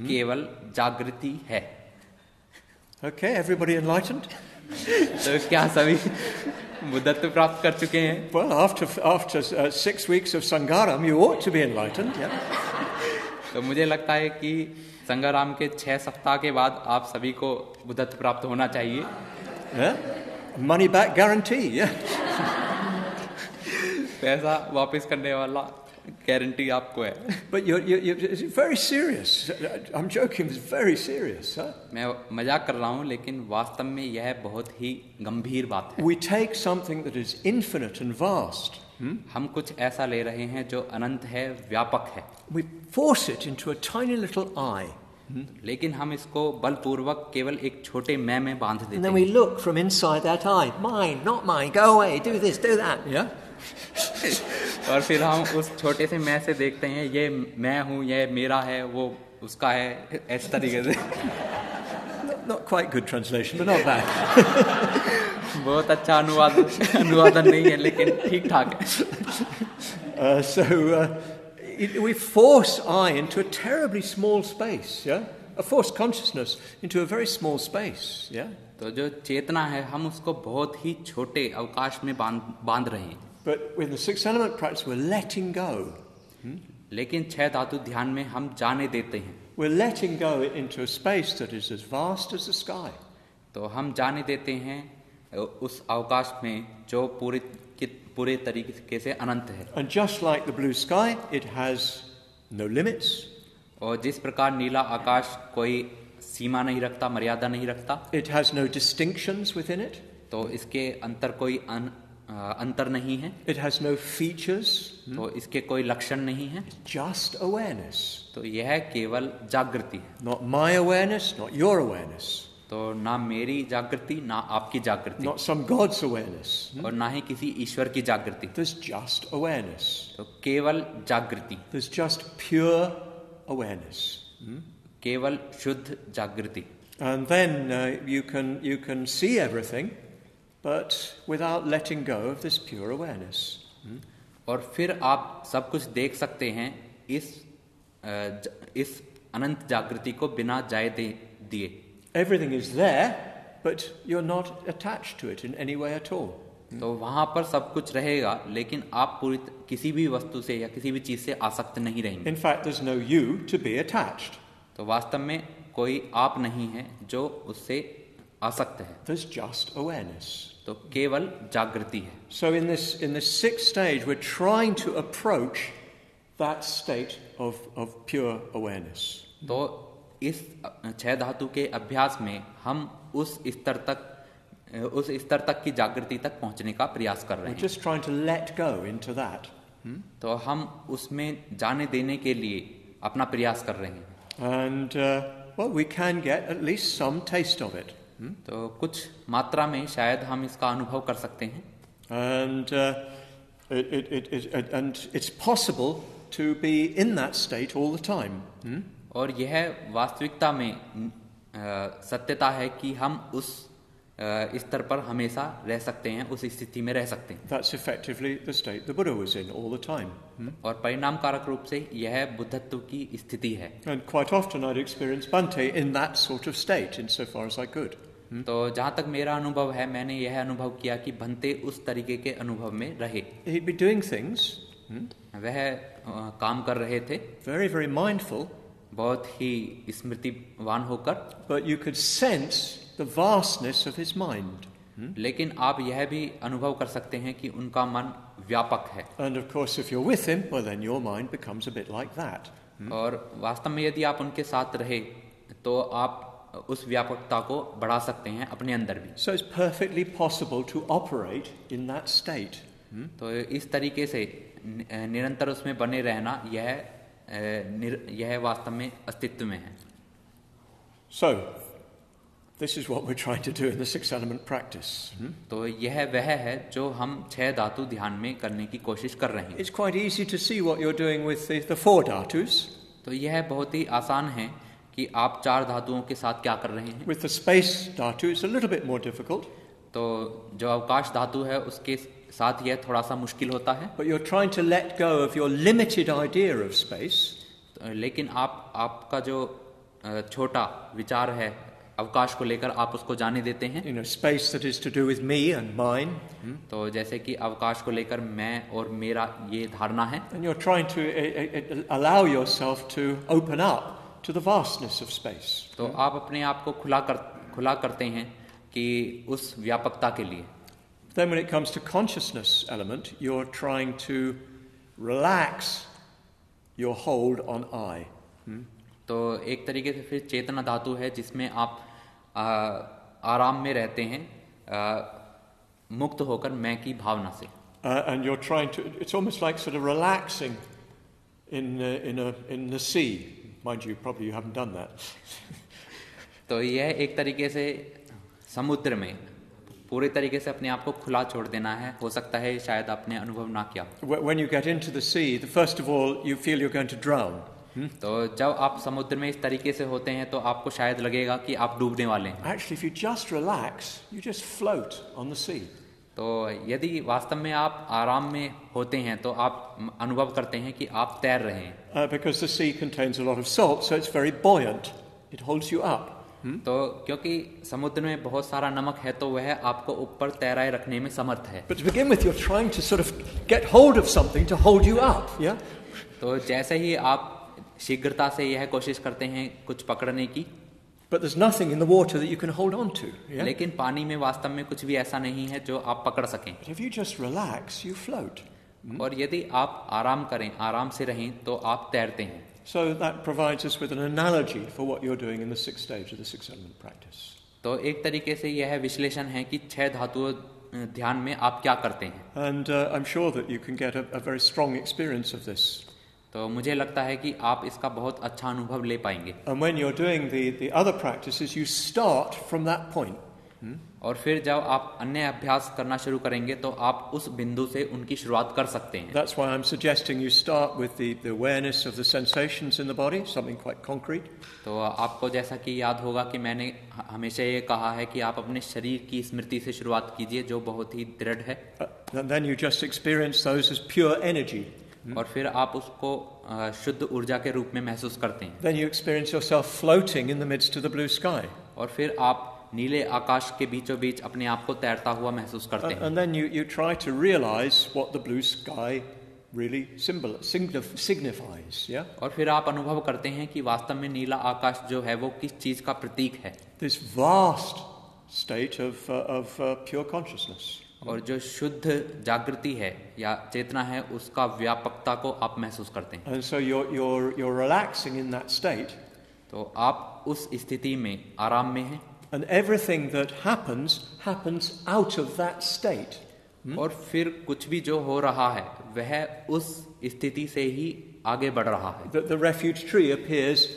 केवल जागृति है. Okay, everybody enlightened? तो क्या सभी बुद्धत्व प्राप्त कर चुके हैं? Well, after 6 weeks of Sangaram, you ought to be enlightened, yeah? तो मुझे लगता है कि संगाराम के 6 सप्ताह के बाद आप सभी को बुद्धत्व प्राप्त होना चाहिए. Yeah? Money back guarantee, yeah? पैसा वापस करने वाला गारंटी आपको है. But it's very serious. I'm joking, it's very serious. Huh? मैं मजाक कर रहा हूँ लेकिन वास्तव में यह बहुत ही गंभीर बात है. We take something that is infinite and vast. हम कुछ ऐसा ले रहे हैं जो अनंत है, व्यापक है. We force it into a tiny little I. लेकिन हम इसको बलपूर्वक केवल एक छोटे मैं में बांध And देते then we हैं look from inside that eye. Mine, not mine. Go away. Do this, do that. Yeah? और फिर हम उस छोटे से मैं से देखते हैं ये मैं हूँ, ये मेरा है, वो उसका है, इस तरीके से। Not quite good translation, but not bad. बहुत अच्छा अनुवादन नहीं है, लेकिन ठीक ठाक है। We force I into a terribly small space, yeah? A forced consciousness into a very small space, yeah? तो जो चेतना है हम उसको बहुत ही छोटे अवकाश में बांध रहे हैं। But with the sixth element practice, we're letting go. लेकिन छह धातु ध्यान में हम जाने देते हैं। We're letting go into a space that is as vast as the sky. तो हम जाने देते हैं उस अवकाश में जो पूरे तरीके से अनंत है। And just like the blue sky, it has no limits. और जिस प्रकार नीला आकाश कोई सीमा नहीं रखता, मर्यादा नहीं रखता, It has no distinctions within it. तो इसके अंतर कोई अंतर नहीं है। It has no features. तो इसके कोई लक्षण नहीं है। Just awareness. तो यह केवल जागृति है। Not my awareness, not your awareness. तो ना मेरी जागृति, ना आपकी जागृति, Not some God's awareness. और ना ही किसी ईश्वर की जागृति। There's just awareness. तो केवल जागृति, There's just pure awareness. केवल शुद्ध जागृति। And then you can see everything, but without letting go of this pure awareness. और फिर आप सब कुछ देख सकते हैं इस अनंत जागृति को बिना जाए दिए। Everything is there, but you're not attached to it in any way at all. तो वहां पर सब कुछ रहेगा, लेकिन आप किसी भी वस्तु से या किसी भी चीज से आसक्त नहीं रहेंगे। In fact, there's no you to be attached. तो वास्तव में कोई आप नहीं है जो उससे आसक्त है। There's just awareness. तो केवल जागृति है। So in this sixth stage, we're trying to approach that state of pure awareness. तो इस छह धातु के अभ्यास में हम उस स्तर तक की जागृति तक पहुंचने का प्रयास कर रहे हैं। We're just trying to let go into that. तो हम उसमें जाने देने के लिए अपना प्रयास कर रहे हैं। And well, we can get at least some taste of it. तो कुछ मात्रा में शायद हम इसका अनुभव कर सकते हैं। And it's possible to be in that state all the time. और यह वास्तविकता में सत्यता है कि हम उस स्तर पर हमेशा रह सकते हैं, उस स्थिति में रह सकते हैं। That's effectively the state the Buddha was in all the time. और परिणाम कारक रूप से यह बुद्धत्व की स्थिति है। And quite often I'd experience Bhante in that sort of state, insofar as I could. तो जहाँ तक मेरा अनुभव है, मैंने यह अनुभव किया कि भंते उस तरीके के अनुभव में रहे। He'd be doing things. वह काम कर रहे थे, Very, very mindful. बहुत ही स्मृतिवान होकर। But you could sense the vastness of his mind. लेकिन आप यह भी अनुभव कर सकते हैं कि उनका मन व्यापक है। And of course, if you're with him, well, then your mind becomes a bit like that. और वास्तव में यदि आप उनके साथ रहे तो आप उस व्यापकता को बढ़ा सकते हैं अपने अंदर भी। So it's perfectly possible to operate in that state. तो इस तरीके से निरंतर उसमें बने रहना यह वास्तव में अस्तित्व में है। So this is what we're trying to do in the sixth element practice. तो यह वह है जो हम छह धातु ध्यान में करने की कोशिश कर रहे हैं। It's quite easy to see what you're doing with the four dhatus. तो यह बहुत ही आसान है कि आप चार धातुओं के साथ क्या कर रहे हैं। With the space dhatu, it's a little bit more difficult. तो जो अवकाश धातु है उसके साथ यह थोड़ा सा मुश्किल होता है। But you're trying to let go of your limited idea of space. लेकिन आपका जो छोटा विचार है अवकाश को लेकर, आप उसको जाने देते हैं। You know, space that is to do with me and mine. तो जैसे कि अवकाश को लेकर मैं और मेरा ये धारणा है। And you're trying to allow yourself to open up to the vastness of space. तो आप अपने आप को खुला करते हैं कि उस व्यापकता के लिए। Then when it comes to consciousness element, you're trying to relax your hold on I. तो एक तरीके से फिर चेतना धातु है जिसमें आप आराम में रहते हैं, मुक्त होकर मैं की भावना से। And you're trying to, it's almost like sort of relaxing in the sea. Mind you, probably you haven't done that. तो यह एक तरीके से समुद्र में पूरे तरीके से अपने आप को खुला छोड़ देना है. हो सकता है शायद आपने अनुभव ना किया. When you get into the sea, first of all, you feel you're going to drown. तो जब आप समुद्र में इस तरीके से होते हैं तो आपको शायद लगेगा कि आप डूबने वाले हैं. Actually, if you just relax, you just float on the sea. तो यदि वास्तव में आप आराम में होते हैं तो आप अनुभव करते हैं कि आप तैर रहे हैं. Because the sea contains a lot of salt, so it's very buoyant. It holds you up. तो क्योंकि समुद्र में बहुत सारा नमक है तो वह आपको ऊपर तैराए रखने में समर्थ है. But to begin with, you're trying to sort of get hold of something to hold you up, yeah? तो जैसे ही आप शीघ्रता से यह कोशिश करते हैं कुछ पकड़ने की, But there's nothing in the water that you can hold on to, yeah? लेकिन पानी में वास्तव में कुछ भी ऐसा नहीं है जो आप पकड़ सकें. But if you just relax, you float. और यदि आप आराम करें, आराम से रहें तो आप तैरते हैं. So that provides us with an analogy for what you're doing in the sixth stage of the six element practice. तो एक तरीके से यह विश्लेषण है कि 6 धातुओं ध्यान में आप क्या करते हैं. And I'm sure that you can get a very strong experience of this. तो मुझे लगता है कि आप इसका बहुत अच्छा अनुभव ले पाएंगे. And when you're doing the other practices, you start from that point. और फिर जब आप अन्य अभ्यास करना शुरू करेंगे तो आप उस बिंदु से उनकी शुरुआत कर सकते हैं. That's why I'm suggesting you start with the awareness of the sensations in the body, something quite concrete. तो आपको जैसा कि याद होगा कि मैंने हमेशा ये कहा है कि आप अपने शरीर की स्मृति से शुरुआत कीजिए जो बहुत ही दृढ़ है. And then you just experience those as pure energy. और फिर आप उसको शुद्ध ऊर्जा के रूप में महसूस करते हैं. Then you experience yourself floating in the midst of the blue sky. और फिर आप नीले आकाश के बीचों बीच अपने आप को तैरता हुआ महसूस करते हैं. And then you try to realize what the blue sky really signifies, yeah? और फिर आप अनुभव करते हैं कि वास्तव में नीला आकाश जो है वो किस चीज का प्रतीक है. This vast state of pure consciousness. और जो शुद्ध जागृति है या चेतना है उसका व्यापकता को आप महसूस करते हैं. And so you're relaxing in that state. तो आप उस स्थिति में आराम में हैं. And everything that happens out of that state. और फिर कुछ भी जो हो रहा है वह उस स्थिति से ही आगे बढ़ रहा है. The refuge tree appears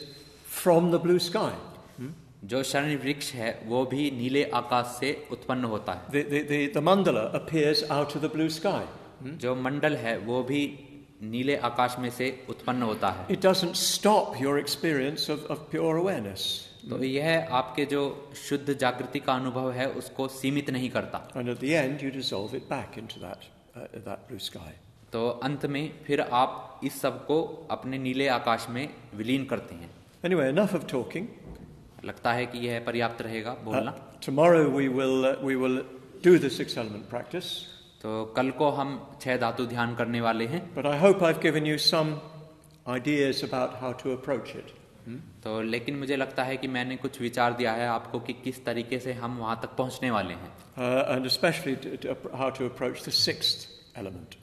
from the blue sky. जो शरण वृक्ष है वो भी नीले आकाश से उत्पन्न होता है. The mandala appears out of the blue sky. जो मंडल है वो भी नीले आकाश में से उत्पन्न होता है. It doesn't stop your experience of pure awareness. तो यह आपके जो शुद्ध जागृति का अनुभव है उसको सीमित नहीं करता. And at the end you dissolve it back into that blue sky. तो अंत में फिर आप इस सब को अपने नीले आकाश में विलीन करते हैं. Anyway, enough of talking. लगता है कि यह पर्याप्त रहेगा बोलना. Tomorrow we will do the six element practice. तो कल को हम 6 धातु ध्यान करने वाले हैं. But I hope I've given you some ideas about how to approach it. तो लेकिन मुझे लगता है कि मैंने कुछ विचार दिया है आपको कि किस तरीके से हम वहां तक पहुंचने वाले हैं. And especially how to approach the sixth element.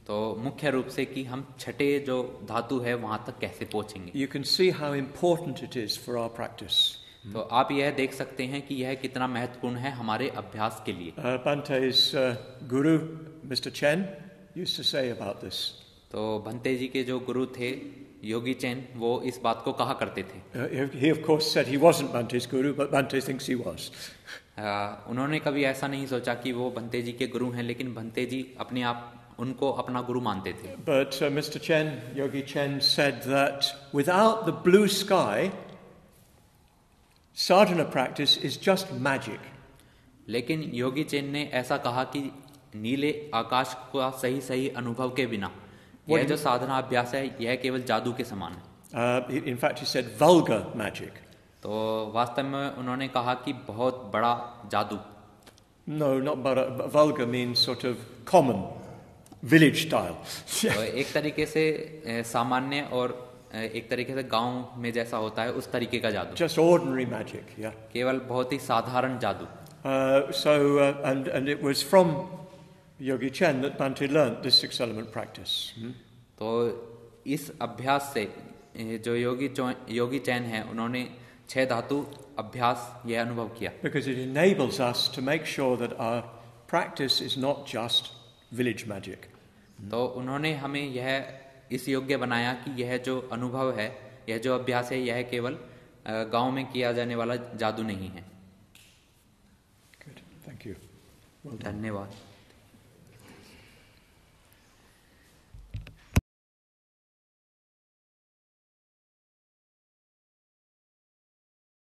तो मुख्य रूप से कि हम छठे जो धातु है वहां तक कैसे पहुंचेंगे. You can see how important it is for our practice. तो आप यह देख सकते हैं कि यह कितना महत्वपूर्ण है हमारे अभ्यास के लिए. Bante's guru, Mr. Chen, used to say about this. तो भंते जी के जो गुरु थे योगी चैन वो इस बात को कहा करते थे. He of course said he wasn't Bante's guru, but Bante thinks he was. उन्होंने कभी ऐसा नहीं सोचा कि वो भंते जी के गुरु हैं, लेकिन भंते जी अपने आप उनको अपना गुरु मानते थे. But Mr. Chen, Yogi Chen, said that without the blue sky, sadhana practice is just magic. लेकिन योगी चैन ने ऐसा कहा कि नीले आकाश का सही अनुभव के बिना यह जो साधना अभ्यास है यह केवल जादू के समान है. In fact, he said vulgar magic. तो वास्तव में उन्होंने कहा कि बहुत बड़ा जादू. No, not but vulgar means sort of common, village style. तो एक तरीके से सामान्य और एक तरीके से गांव में जैसा होता है उस तरीके का जादू. Just ordinary magic, yeah. केवल बहुत ही साधारण जादू. And it was from Yogi Chen that Bante learnt this six element practice. तो इस अभ्यास से जो योगी चैन है उन्होंने 6 धातु अभ्यास यह अनुभव किया. Because it enables us to make sure that our practice is not just village magic. तो उन्होंने हमें यह इस योग्य बनाया कि यह जो अनुभव है यह जो अभ्यास है यह केवल गांव में किया जाने वाला जादू नहीं है। Good. Thank you. Well done. धन्यवाद।